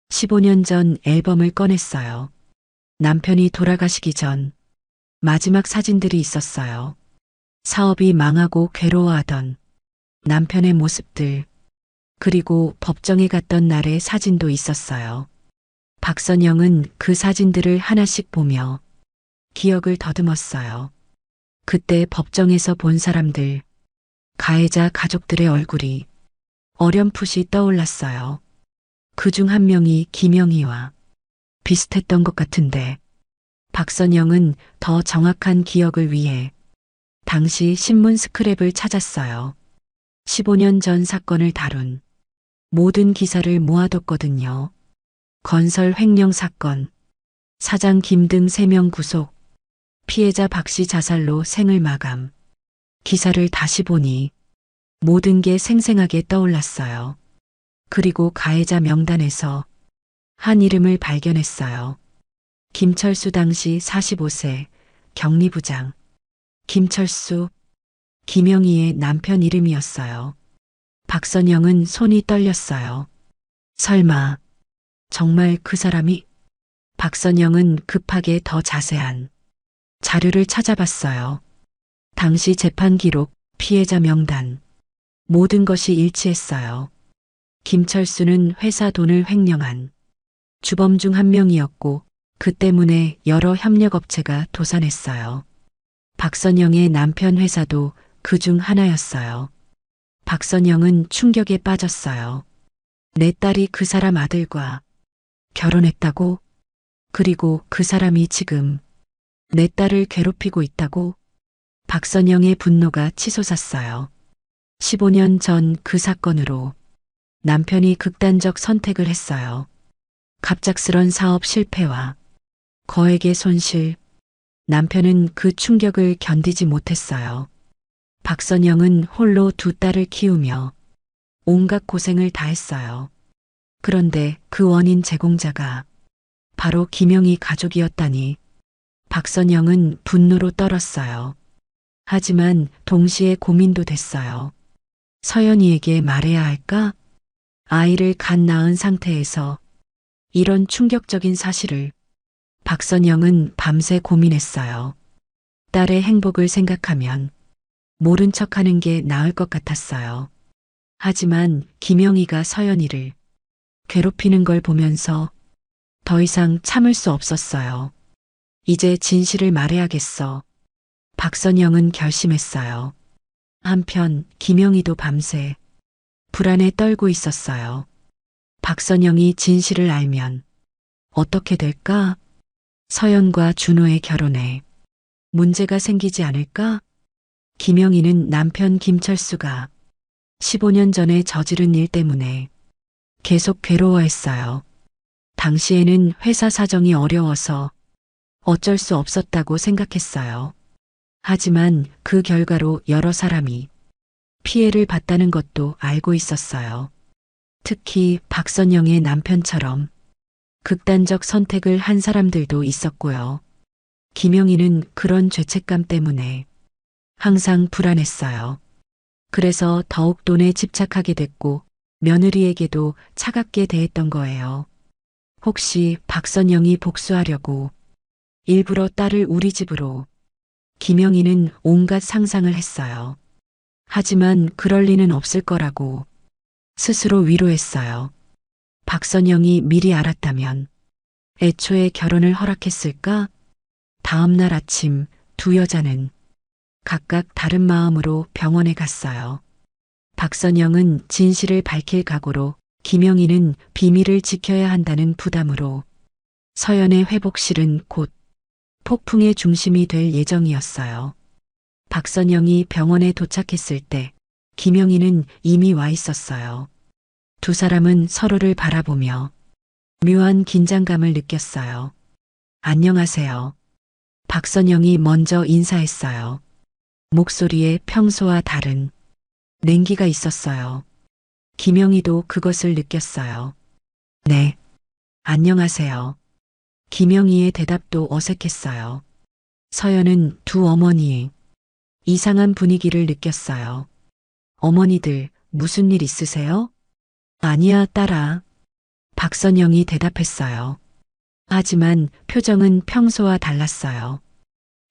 15년 전 앨범을 꺼냈어요. 남편이 돌아가시기 전 마지막 사진들이 있었어요. 사업이 망하고 괴로워하던 남편의 모습들, 그리고 법정에 갔던 날의 사진도 있었어요. 박선영은 그 사진들을 하나씩 보며 기억을 더듬었어요. 그때 법정에서 본 사람들, 가해자 가족들의 얼굴이 어렴풋이 떠올랐어요. 그 중 한 명이 김영희와 비슷했던 것 같은데 박선영은 더 정확한 기억을 위해 당시 신문 스크랩을 찾았어요. 15년 전 사건을 다룬 모든 기사를 모아뒀거든요. 건설 횡령 사건, 사장 김 등 3명 구속, 피해자 박 씨 자살로 생을 마감. 기사를 다시 보니 모든 게 생생하게 떠올랐어요. 그리고 가해자 명단에서 한 이름을 발견했어요. 김철수 당시 45세, 격리부장. 김철수, 김영희의 남편 이름이었어요. 박선영은 손이 떨렸어요. 설마, 정말 그 사람이? 박선영은 급하게 더 자세한 자료를 찾아봤어요. 당시 재판 기록, 피해자 명단, 모든 것이 일치했어요. 김철수는 회사 돈을 횡령한 주범 중 한 명이었고 그 때문에 여러 협력업체가 도산했어요. 박선영의 남편 회사도 그 중 하나였어요. 박선영은 충격에 빠졌어요. 내 딸이 그 사람 아들과 결혼했다고? 그리고 그 사람이 지금 내 딸을 괴롭히고 있다고? 박선영의 분노가 치솟았어요. 15년 전 그 사건으로 남편이 극단적 선택을 했어요. 갑작스런 사업 실패와 거액의 손실. 남편은 그 충격을 견디지 못했어요. 박선영은 홀로 두 딸을 키우며 온갖 고생을 다했어요. 그런데 그 원인 제공자가 바로 김영희 가족이었다니 박선영은 분노로 떨었어요. 하지만 동시에 고민도 됐어요. 서연이에게 말해야 할까? 아이를 갓 낳은 상태에서 이런 충격적인 사실을. 박선영은 밤새 고민했어요. 딸의 행복을 생각하면 모른 척하는 게 나을 것 같았어요. 하지만 김영희가 서연이를 괴롭히는 걸 보면서 더 이상 참을 수 없었어요. 이제 진실을 말해야겠어. 박선영은 결심했어요. 한편 김영희도 밤새 불안에 떨고 있었어요. 박선영이 진실을 알면 어떻게 될까? 서연과 준호의 결혼에 문제가 생기지 않을까? 김영희는 남편 김철수가 15년 전에 저지른 일 때문에 계속 괴로워했어요. 당시에는 회사 사정이 어려워서 어쩔 수 없었다고 생각했어요. 하지만 그 결과로 여러 사람이 피해를 봤다는 것도 알고 있었어요. 특히 박선영의 남편처럼 극단적 선택을 한 사람들도 있었고요. 김영희는 그런 죄책감 때문에 항상 불안했어요. 그래서 더욱 돈에 집착하게 됐고 며느리에게도 차갑게 대했던 거예요. 혹시 박선영이 복수하려고 일부러 딸을 우리 집으로. 김영희는 온갖 상상을 했어요. 하지만 그럴 리는 없을 거라고 스스로 위로했어요. 박선영이 미리 알았다면 애초에 결혼을 허락했을까? 다음 날 아침 두 여자는 각각 다른 마음으로 병원에 갔어요. 박선영은 진실을 밝힐 각오로, 김영희는 비밀을 지켜야 한다는 부담으로, 서연의 회복실은 곧 폭풍의 중심이 될 예정이었어요. 박선영이 병원에 도착했을 때 김영희는 이미 와 있었어요. 두 사람은 서로를 바라보며 묘한 긴장감을 느꼈어요. 안녕하세요. 박선영이 먼저 인사했어요. 목소리에 평소와 다른 냉기가 있었어요. 김영희도 그것을 느꼈어요. 네, 안녕하세요. 김영희의 대답도 어색했어요. 서연은 두 어머니의 이상한 분위기를 느꼈어요. 어머니들, 무슨 일 있으세요? 아니야, 딸아. 박선영이 대답했어요. 하지만 표정은 평소와 달랐어요.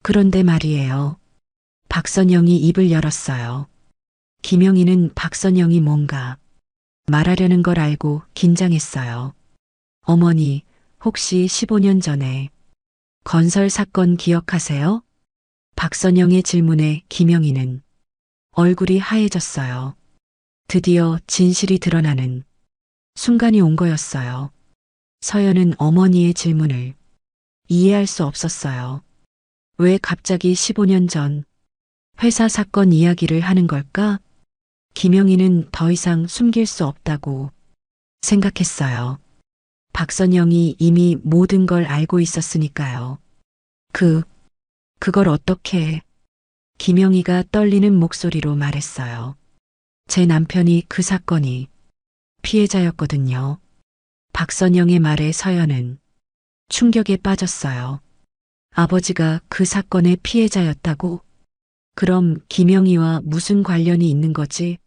그런데 말이에요. 박선영이 입을 열었어요. 김영희는 박선영이 뭔가 말하려는 걸 알고 긴장했어요. 어머니, 혹시 15년 전에 건설 사건 기억하세요? 박선영의 질문에 김영희는 얼굴이 하얘졌어요. 드디어 진실이 드러나는 순간이 온 거였어요. 서연은 어머니의 질문을 이해할 수 없었어요. 왜 갑자기 15년 전 회사 사건 이야기를 하는 걸까? 김영희는 더 이상 숨길 수 없다고 생각했어요. 박선영이 이미 모든 걸 알고 있었으니까요. 그걸 어떻게? 김영희가 떨리는 목소리로 말했어요. 제 남편이 그 사건이 피해자였거든요. 박선영의 말에 서연은 충격에 빠졌어요. 아버지가 그 사건의 피해자였다고? 그럼 김영희와 무슨 관련이 있는 거지?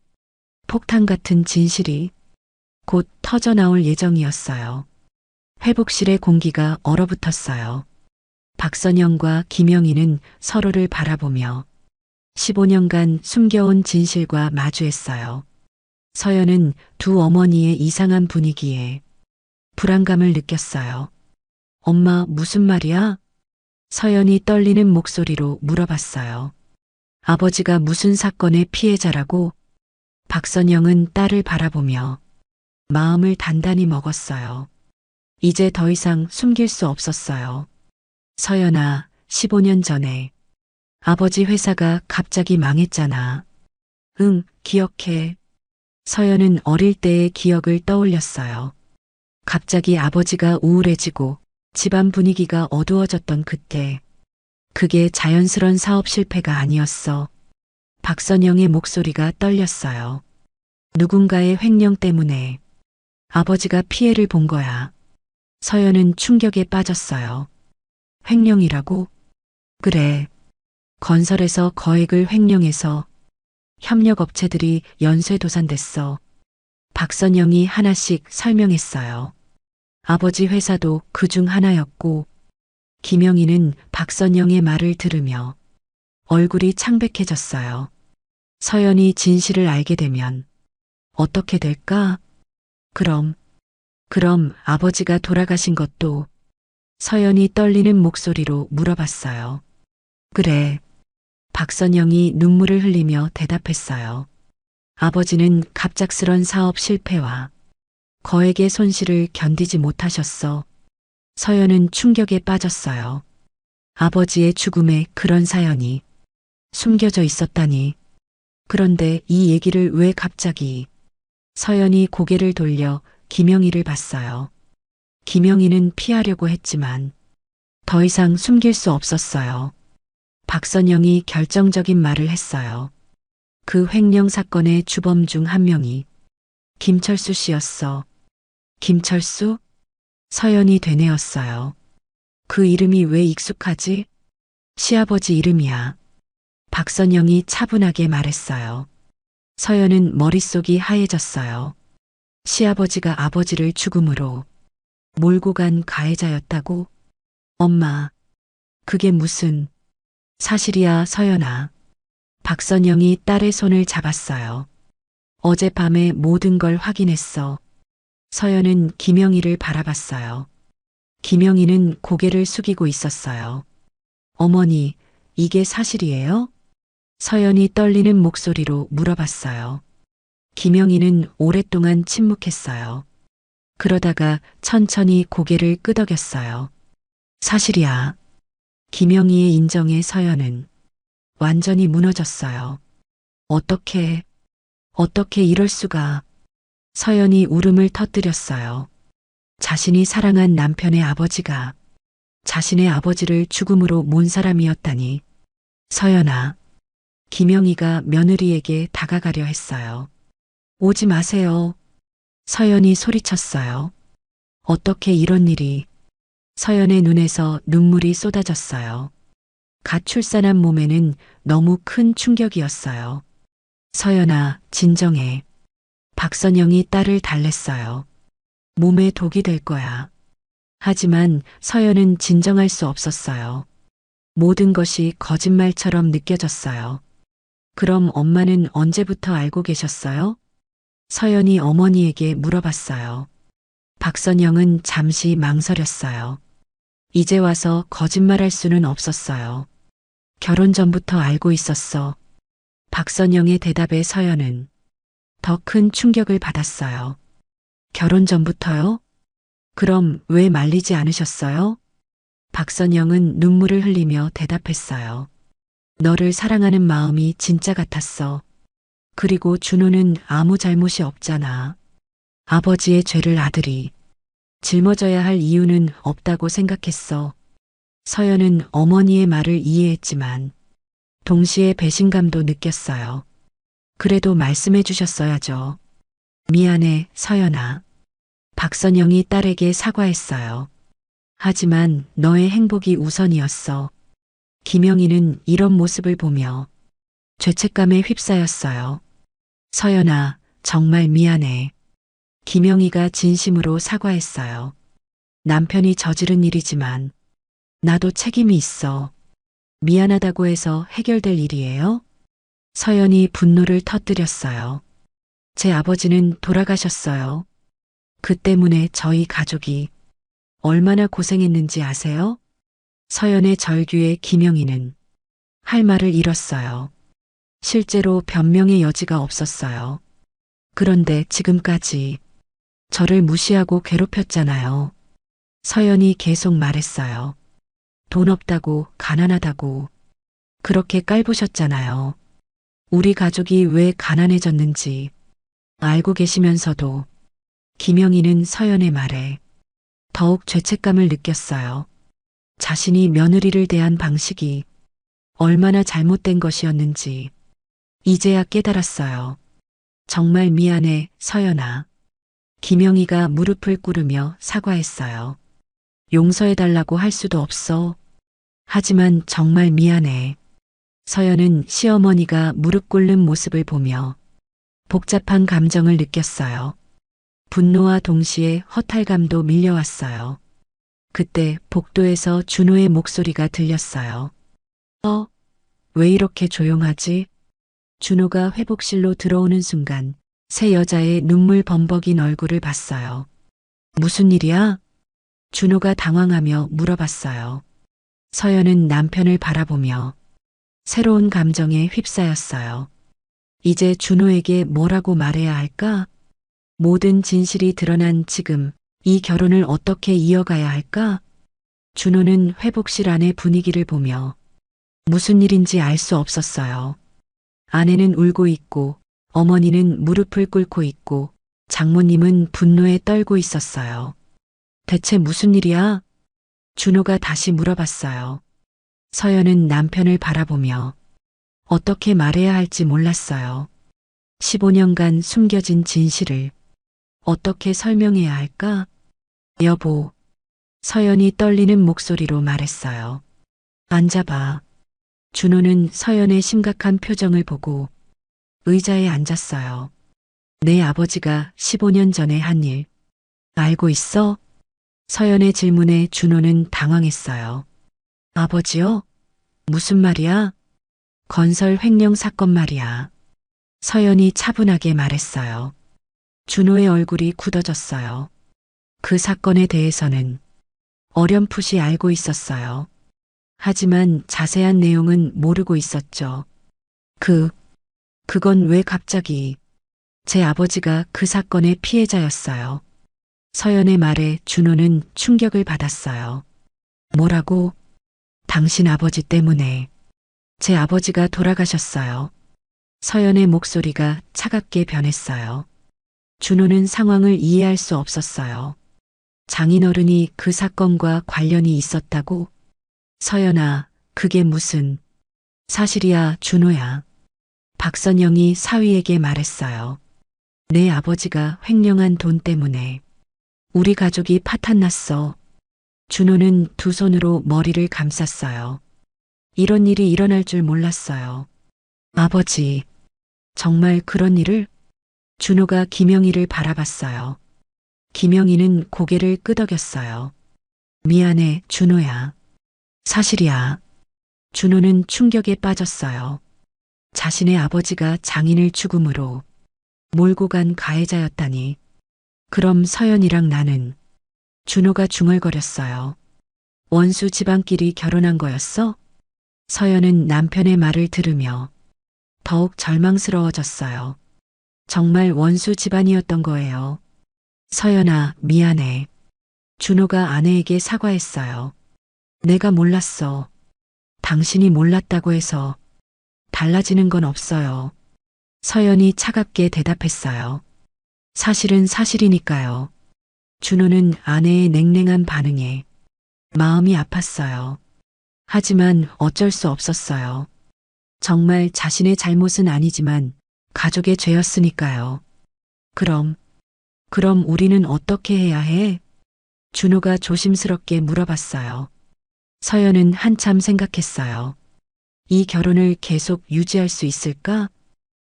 폭탄 같은 진실이 곧 터져나올 예정이었어요. 회복실의 공기가 얼어붙었어요. 박선영과 김영희는 서로를 바라보며 15년간 숨겨온 진실과 마주했어요. 서연은 두 어머니의 이상한 분위기에 불안감을 느꼈어요. 엄마, 무슨 말이야? 서연이 떨리는 목소리로 물어봤어요. 아버지가 무슨 사건의 피해자라고? 박선영은 딸을 바라보며 마음을 단단히 먹었어요. 이제 더 이상 숨길 수 없었어요. 서연아, 15년 전에 아버지 회사가 갑자기 망했잖아. 응, 기억해. 서연은 어릴 때의 기억을 떠올렸어요. 갑자기 아버지가 우울해지고 집안 분위기가 어두워졌던 그때. 그게 자연스런 사업 실패가 아니었어. 박선영의 목소리가 떨렸어요. 누군가의 횡령 때문에 아버지가 피해를 본 거야. 서연은 충격에 빠졌어요. 횡령이라고? 그래. 건설에서 거액을 횡령해서 협력업체들이 연쇄도산됐어. 박선영이 하나씩 설명했어요. 아버지 회사도 그중 하나였고, 김영희는 박선영의 말을 들으며 얼굴이 창백해졌어요. 서연이 진실을 알게 되면 어떻게 될까? 그럼 아버지가 돌아가신 것도? 서연이 떨리는 목소리로 물어봤어요. 그래. 박선영이 눈물을 흘리며 대답했어요. 아버지는 갑작스런 사업 실패와 거액의 손실을 견디지 못하셨어. 서연은 충격에 빠졌어요. 아버지의 죽음에 그런 사연이 숨겨져 있었다니. 그런데 이 얘기를 왜 갑자기? 서연이 고개를 돌려 김영희를 봤어요. 김영희는 피하려고 했지만 더 이상 숨길 수 없었어요. 박선영이 결정적인 말을 했어요. 그 횡령 사건의 주범 중 한 명이 김철수 씨였어. 김철수? 서연이 되뇌었어요. 그 이름이 왜 익숙하지? 시아버지 이름이야. 박선영이 차분하게 말했어요. 서연은 머릿속이 하얘졌어요. 시아버지가 아버지를 죽음으로 몰고 간 가해자였다고? 엄마, 그게 무슨 사실이야, 서연아. 박선영이 딸의 손을 잡았어요. 어젯밤에 모든 걸 확인했어. 서연은 김영희를 바라봤어요. 김영희는 고개를 숙이고 있었어요. 어머니, 이게 사실이에요? 서연이 떨리는 목소리로 물어봤어요. 김영희는 오랫동안 침묵했어요. 그러다가 천천히 고개를 끄덕였어요. 사실이야. 김영희의 인정에 서연은 완전히 무너졌어요. 어떻게 이럴 수가. 서연이 울음을 터뜨렸어요. 자신이 사랑한 남편의 아버지가 자신의 아버지를 죽음으로 몬 사람이었다니. 서연아. 김영희가 며느리에게 다가가려 했어요. 오지 마세요. 서연이 소리쳤어요. 어떻게 이런 일이. 서연의 눈에서 눈물이 쏟아졌어요. 갓 출산한 몸에는 너무 큰 충격이었어요. 서연아, 진정해. 박선영이 딸을 달랬어요. 몸에 독이 될 거야. 하지만 서연은 진정할 수 없었어요. 모든 것이 거짓말처럼 느껴졌어요. 그럼 엄마는 언제부터 알고 계셨어요? 서연이 어머니에게 물어봤어요. 박선영은 잠시 망설였어요. 이제 와서 거짓말할 수는 없었어요. 결혼 전부터 알고 있었어. 박선영의 대답에 서연은 더 큰 충격을 받았어요. 결혼 전부터요? 그럼 왜 말리지 않으셨어요? 박선영은 눈물을 흘리며 대답했어요. 너를 사랑하는 마음이 진짜 같았어. 그리고 준호는 아무 잘못이 없잖아. 아버지의 죄를 아들이 짊어져야 할 이유는 없다고 생각했어. 서연은 어머니의 말을 이해했지만 동시에 배신감도 느꼈어요. 그래도 말씀해 주셨어야죠. 미안해, 서연아. 박선영이 딸에게 사과했어요. 하지만 너의 행복이 우선이었어. 김영희는 이런 모습을 보며 죄책감에 휩싸였어요. 서연아, 정말 미안해. 김영희가 진심으로 사과했어요. 남편이 저지른 일이지만 나도 책임이 있어. 미안하다고 해서 해결될 일이에요? 서연이 분노를 터뜨렸어요. 제 아버지는 돌아가셨어요. 그 때문에 저희 가족이 얼마나 고생했는지 아세요? 서연의 절규에 김영희는 할 말을 잃었어요. 실제로 변명의 여지가 없었어요. 그런데 지금까지 저를 무시하고 괴롭혔잖아요. 서연이 계속 말했어요. 돈 없다고, 가난하다고. 그렇게 깔보셨잖아요. 우리 가족이 왜 가난해졌는지 알고 계시면서도. 김영희는 서연의 말에 더욱 죄책감을 느꼈어요. 자신이 며느리를 대한 방식이 얼마나 잘못된 것이었는지 이제야 깨달았어요. 정말 미안해, 서연아. 김영희가 무릎을 꿇으며 사과했어요. 용서해달라고 할 수도 없어. 하지만 정말 미안해. 서연은 시어머니가 무릎 꿇는 모습을 보며 복잡한 감정을 느꼈어요. 분노와 동시에 허탈감도 밀려왔어요. 그때 복도에서 준호의 목소리가 들렸어요. 왜 이렇게 조용하지? 준호가 회복실로 들어오는 순간 새 여자의 눈물 범벅인 얼굴을 봤어요. 무슨 일이야? 준호가 당황하며 물어봤어요. 서연은 남편을 바라보며 새로운 감정에 휩싸였어요. 이제 준호에게 뭐라고 말해야 할까? 모든 진실이 드러난 지금 이 결혼을 어떻게 이어가야 할까? 준호는 회복실 안의 분위기를 보며 무슨 일인지 알 수 없었어요. 아내는 울고 있고 어머니는 무릎을 꿇고 있고 장모님은 분노에 떨고 있었어요. 대체 무슨 일이야? 준호가 다시 물어봤어요. 서연은 남편을 바라보며 어떻게 말해야 할지 몰랐어요. 15년간 숨겨진 진실을 어떻게 설명해야 할까? 여보. 서연이 떨리는 목소리로 말했어요. 앉아봐. 준호는 서연의 심각한 표정을 보고 의자에 앉았어요. 내 아버지가 15년 전에 한 일 알고 있어? 서연의 질문에 준호는 당황했어요. 아버지요? 무슨 말이야? 건설 횡령 사건 말이야. 서연이 차분하게 말했어요. 준호의 얼굴이 굳어졌어요. 그 사건에 대해서는 어렴풋이 알고 있었어요. 하지만 자세한 내용은 모르고 있었죠. 그건 왜 갑자기 제 아버지가 그 사건의 피해자였어요. 서연의 말에 준호는 충격을 받았어요. 뭐라고? 당신 아버지 때문에 제 아버지가 돌아가셨어요. 서연의 목소리가 차갑게 변했어요. 준호는 상황을 이해할 수 없었어요. 장인어른이 그 사건과 관련이 있었다고? 서연아, 그게 무슨 사실이야, 준호야. 박선영이 사위에게 말했어요. 내 아버지가 횡령한 돈 때문에 우리 가족이 파탄났어. 준호는 두 손으로 머리를 감쌌어요. 이런 일이 일어날 줄 몰랐어요. 아버지, 정말 그런 일을? 준호가 김영희를 바라봤어요. 김영희는 고개를 끄덕였어요. 미안해, 준호야. 사실이야. 준호는 충격에 빠졌어요. 자신의 아버지가 장인을 죽음으로 몰고 간 가해자였다니. 그럼 서연이랑 나는? 준호가 중얼거렸어요. 원수 집안끼리 결혼한 거였어? 서연은 남편의 말을 들으며 더욱 절망스러워졌어요. 정말 원수 집안이었던 거예요. 서연아, 미안해. 준호가 아내에게 사과했어요. 내가 몰랐어. 당신이 몰랐다고 해서 달라지는 건 없어요. 서연이 차갑게 대답했어요. 사실은 사실이니까요. 준호는 아내의 냉랭한 반응에 마음이 아팠어요. 하지만 어쩔 수 없었어요. 정말 자신의 잘못은 아니지만 가족의 죄였으니까요. 그럼 우리는 어떻게 해야 해? 준호가 조심스럽게 물어봤어요. 서연은 한참 생각했어요. 이 결혼을 계속 유지할 수 있을까?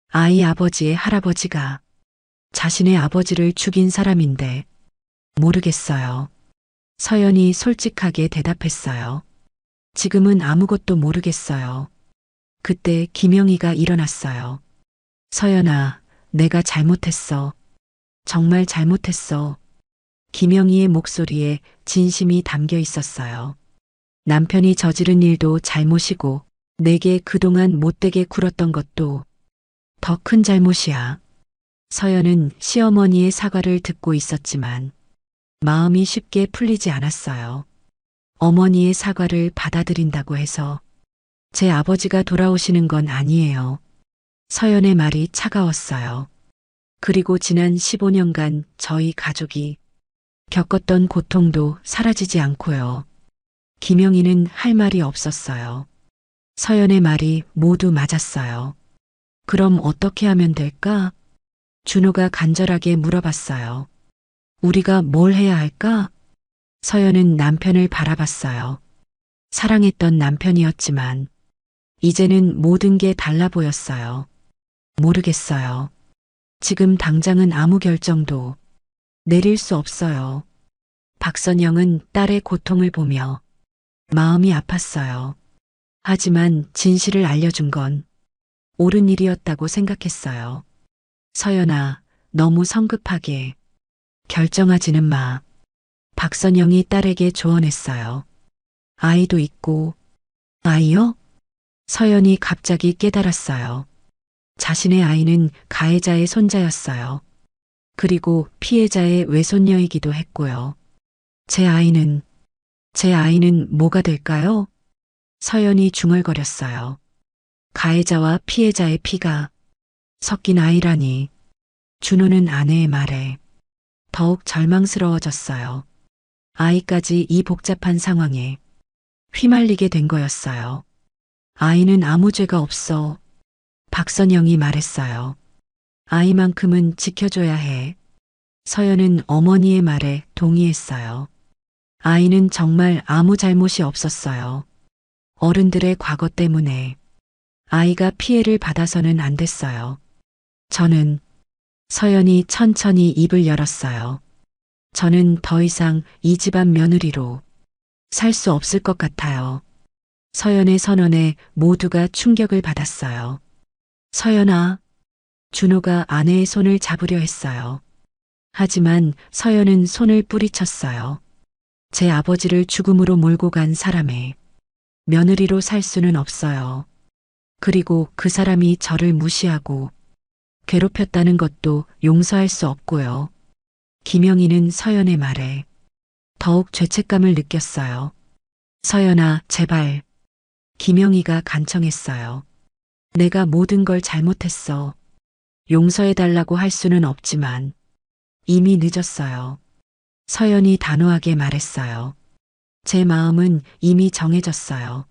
아이 아버지의 할아버지가 자신의 아버지를 죽인 사람인데 모르겠어요. 서연이 솔직하게 대답했어요. 지금은 아무것도 모르겠어요. 그때 김영희가 일어났어요. 서연아, 내가 잘못했어. 정말 잘못했어. 김영희의 목소리에 진심이 담겨 있었어요. 남편이 저지른 일도 잘못이고 내게 그동안 못되게 굴었던 것도 더 큰 잘못이야. 서연은 시어머니의 사과를 듣고 있었지만 마음이 쉽게 풀리지 않았어요. 어머니의 사과를 받아들인다고 해서 제 아버지가 돌아오시는 건 아니에요. 서연의 말이 차가웠어요. 그리고 지난 15년간 저희 가족이 겪었던 고통도 사라지지 않고요. 김영희는 할 말이 없었어요. 서연의 말이 모두 맞았어요. 그럼 어떻게 하면 될까? 준호가 간절하게 물어봤어요. 우리가 뭘 해야 할까? 서연은 남편을 바라봤어요. 사랑했던 남편이었지만 이제는 모든 게 달라 보였어요. 모르겠어요. 지금 당장은 아무 결정도 내릴 수 없어요. 박선영은 딸의 고통을 보며 마음이 아팠어요. 하지만 진실을 알려준 건 옳은 일이었다고 생각했어요. 서연아, 너무 성급하게 결정하지는 마. 박선영이 딸에게 조언했어요. 아이도 있고. 아이요? 서연이 갑자기 깨달았어요. 자신의 아이는 가해자의 손자였어요. 그리고 피해자의 외손녀이기도 했고요. 제 아이는 뭐가 될까요? 서연이 중얼거렸어요. 가해자와 피해자의 피가 섞인 아이라니. 준호는 아내의 말에 더욱 절망스러워졌어요. 아이까지 이 복잡한 상황에 휘말리게 된 거였어요. 아이는 아무 죄가 없어. 박선영이 말했어요. 아이만큼은 지켜줘야 해. 서연은 어머니의 말에 동의했어요. 아이는 정말 아무 잘못이 없었어요. 어른들의 과거 때문에 아이가 피해를 받아서는 안 됐어요. 서연이 천천히 입을 열었어요. 저는 더 이상 이 집안 며느리로 살 수 없을 것 같아요. 서연의 선언에 모두가 충격을 받았어요. 서연아, 준호가 아내의 손을 잡으려 했어요. 하지만 서연은 손을 뿌리쳤어요. 제 아버지를 죽음으로 몰고 간 사람의 며느리로 살 수는 없어요. 그리고 그 사람이 저를 무시하고 괴롭혔다는 것도 용서할 수 없고요. 김영희는 서연의 말에 더욱 죄책감을 느꼈어요. 서연아, 제발. 김영희가 간청했어요. 내가 모든 걸 잘못했어. 용서해달라고 할 수는 없지만 이미 늦었어요. 서연이 단호하게 말했어요. 제 마음은 이미 정해졌어요.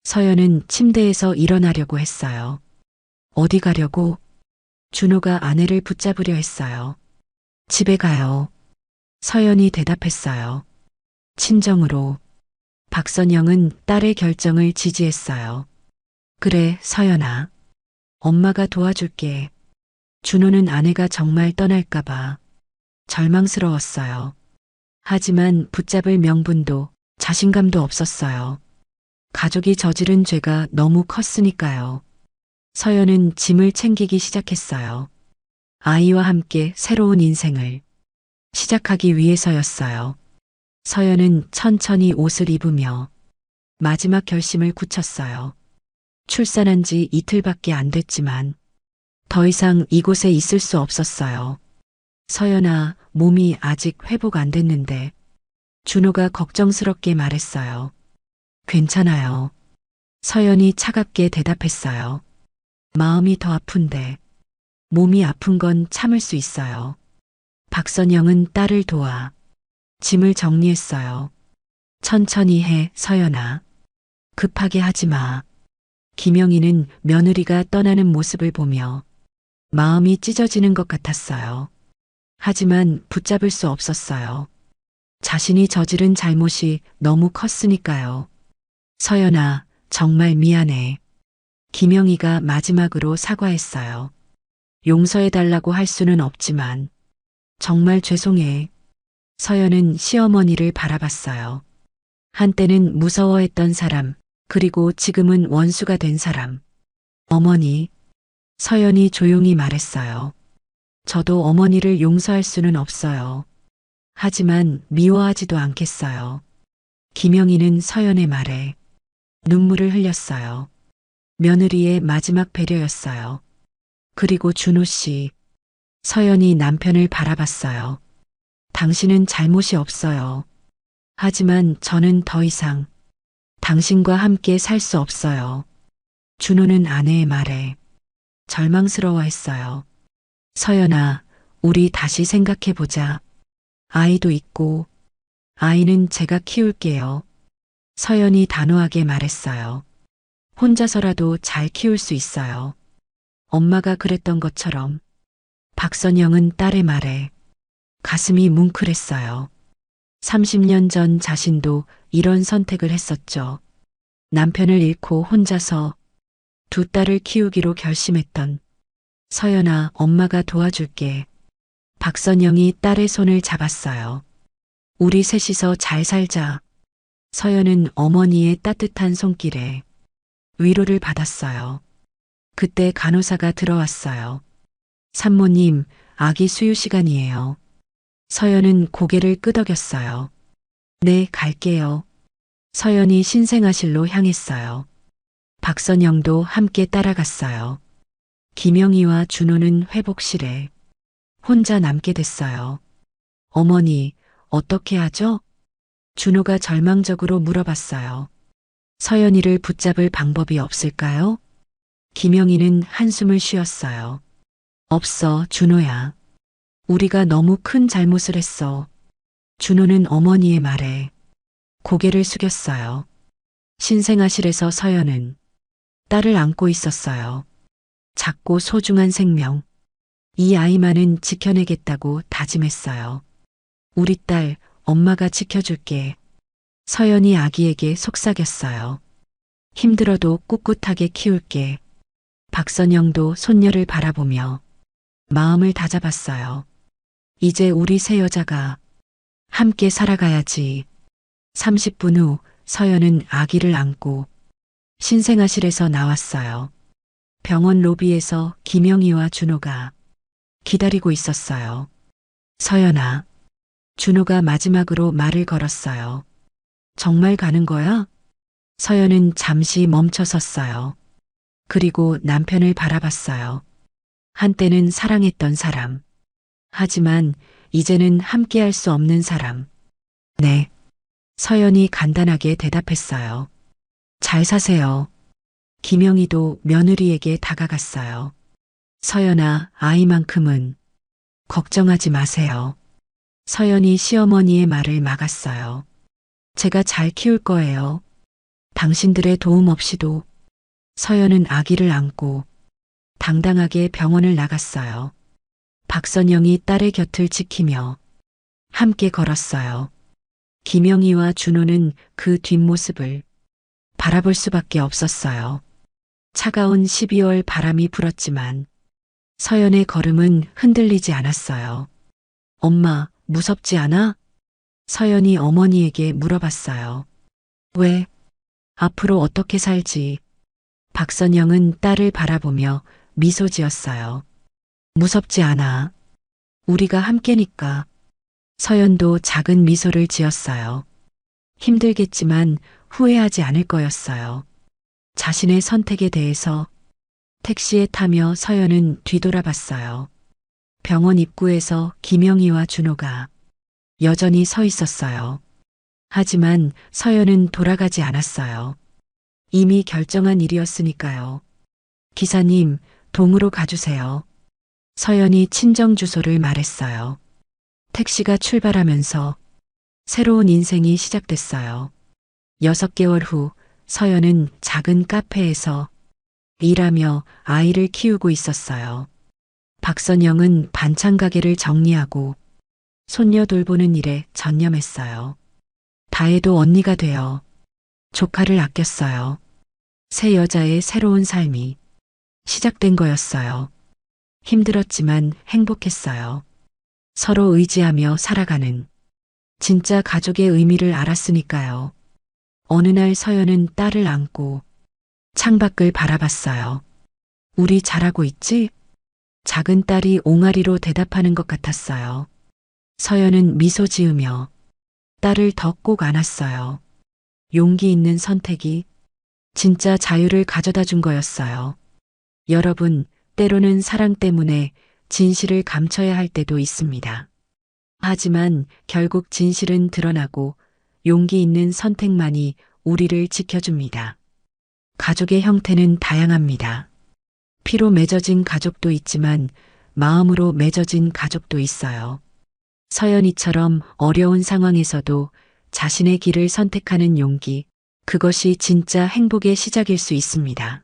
서연은 침대에서 일어나려고 했어요. 어디 가려고? 준호가 아내를 붙잡으려 했어요. 집에 가요. 서연이 대답했어요. 친정으로. 박선영은 딸의 결정을 지지했어요. 그래, 서연아. 엄마가 도와줄게. 준호는 아내가 정말 떠날까봐 절망스러웠어요. 하지만 붙잡을 명분도 자신감도 없었어요. 가족이 저지른 죄가 너무 컸으니까요. 서연은 짐을 챙기기 시작했어요. 아이와 함께 새로운 인생을 시작하기 위해서였어요. 서연은 천천히 옷을 입으며 마지막 결심을 굳혔어요. 출산한 지 이틀밖에 안 됐지만 더 이상 이곳에 있을 수 없었어요. 서연아, 몸이 아직 회복 안 됐는데. 준호가 걱정스럽게 말했어요. 괜찮아요. 서연이 차갑게 대답했어요. 마음이 더 아픈데 몸이 아픈 건 참을 수 있어요. 박선영은 딸을 도와 짐을 정리했어요. 천천히 해, 서연아. 급하게 하지 마. 김영희는 며느리가 떠나는 모습을 보며 마음이 찢어지는 것 같았어요. 하지만 붙잡을 수 없었어요. 자신이 저지른 잘못이 너무 컸으니까요. 서연아, 정말 미안해. 김영희가 마지막으로 사과했어요. 용서해달라고 할 수는 없지만 정말 죄송해. 서연은 시어머니를 바라봤어요. 한때는 무서워했던 사람, 그리고 지금은 원수가 된 사람. 어머니, 서연이 조용히 말했어요. 저도 어머니를 용서할 수는 없어요. 하지만 미워하지도 않겠어요. 김영희는 서연의 말에 눈물을 흘렸어요. 며느리의 마지막 배려였어요. 그리고 준호 씨, 서연이 남편을 바라봤어요. 당신은 잘못이 없어요. 하지만 저는 더 이상 당신과 함께 살 수 없어요. 준호는 아내의 말에 절망스러워했어요. 서연아, 우리 다시 생각해보자. 아이도 있고, 아이는 제가 키울게요. 서연이 단호하게 말했어요. 혼자서라도 잘 키울 수 있어요. 엄마가 그랬던 것처럼. 박선영은 딸의 말에 가슴이 뭉클했어요. 30년 전 자신도 이런 선택을 했었죠. 남편을 잃고 혼자서 두 딸을 키우기로 결심했던. 서연아, 엄마가 도와줄게. 박선영이 딸의 손을 잡았어요. 우리 셋이서 잘 살자. 서연은 어머니의 따뜻한 손길에 위로를 받았어요. 그때 간호사가 들어왔어요. 산모님, 아기 수유 시간이에요. 서연은 고개를 끄덕였어요. 네, 갈게요. 서연이 신생아실로 향했어요. 박선영도 함께 따라갔어요. 김영희와 준호는 회복실에 혼자 남게 됐어요. 어머니, 어떻게 하죠? 준호가 절망적으로 물어봤어요. 서연이를 붙잡을 방법이 없을까요? 김영희는 한숨을 쉬었어요. 없어, 준호야. 우리가 너무 큰 잘못을 했어. 준호는 어머니의 말에 고개를 숙였어요. 신생아실에서 서연은 딸을 안고 있었어요. 작고 소중한 생명. 이 아이만은 지켜내겠다고 다짐했어요. 우리 딸, 엄마가 지켜줄게. 서연이 아기에게 속삭였어요. 힘들어도 꿋꿋하게 키울게. 박선영도 손녀를 바라보며 마음을 다잡았어요. 이제 우리 세 여자가 함께 살아가야지. 30분 후 서연은 아기를 안고 신생아실에서 나왔어요. 병원 로비에서 김영희와 준호가 기다리고 있었어요. 서연아. 준호가 마지막으로 말을 걸었어요. 정말 가는 거야? 서연은 잠시 멈춰 섰어요. 그리고 남편을 바라봤어요. 한때는 사랑했던 사람. 하지만 이제는 함께할 수 없는 사람. 네. 서연이 간단하게 대답했어요. 잘 사세요. 김영희도 며느리에게 다가갔어요. 서연아, 아이만큼은 걱정하지 마세요. 서연이 시어머니의 말을 막았어요. 제가 잘 키울 거예요. 당신들의 도움 없이도. 서연은 아기를 안고 당당하게 병원을 나갔어요. 박선영이 딸의 곁을 지키며 함께 걸었어요. 김영희와 준호는 그 뒷모습을 바라볼 수밖에 없었어요. 차가운 12월 바람이 불었지만 서연의 걸음은 흔들리지 않았어요. 엄마, 무섭지 않아? 서연이 어머니에게 물어봤어요. 왜? 앞으로 어떻게 살지? 박선영은 딸을 바라보며 미소 지었어요. 무섭지 않아. 우리가 함께니까. 서연도 작은 미소를 지었어요. 힘들겠지만 후회하지 않을 거였어요. 자신의 선택에 대해서 택시에 타며 서연은 뒤돌아봤어요. 병원 입구에서 김영희와 준호가 여전히 서 있었어요. 하지만 서연은 돌아가지 않았어요. 이미 결정한 일이었으니까요. 기사님, 동으로 가주세요. 서연이 친정 주소를 말했어요. 택시가 출발하면서 새로운 인생이 시작됐어요. 6개월 후 서연은 작은 카페에서 일하며 아이를 키우고 있었어요. 박선영은 반찬 가게를 정리하고 손녀 돌보는 일에 전념했어요. 다혜도 언니가 되어 조카를 아꼈어요. 새 여자의 새로운 삶이 시작된 거였어요. 힘들었지만 행복했어요. 서로 의지하며 살아가는 진짜 가족의 의미를 알았으니까요. 어느 날 서연은 딸을 안고 창밖을 바라봤어요. 우리 잘하고 있지? 작은 딸이 옹알이로 대답하는 것 같았어요. 서연은 미소 지으며 딸을 더 꼭 안았어요. 용기 있는 선택이 진짜 자유를 가져다 준 거였어요. 여러분, 때로는 사랑 때문에 진실을 감춰야 할 때도 있습니다. 하지만 결국 진실은 드러나고 용기 있는 선택만이 우리를 지켜줍니다. 가족의 형태는 다양합니다. 피로 맺어진 가족도 있지만 마음으로 맺어진 가족도 있어요. 서연이처럼 어려운 상황에서도 자신의 길을 선택하는 용기, 그것이 진짜 행복의 시작일 수 있습니다.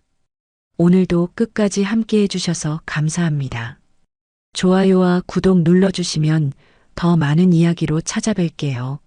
오늘도 끝까지 함께 해주셔서 감사합니다. 좋아요와 구독 눌러주시면 더 많은 이야기로 찾아뵐게요.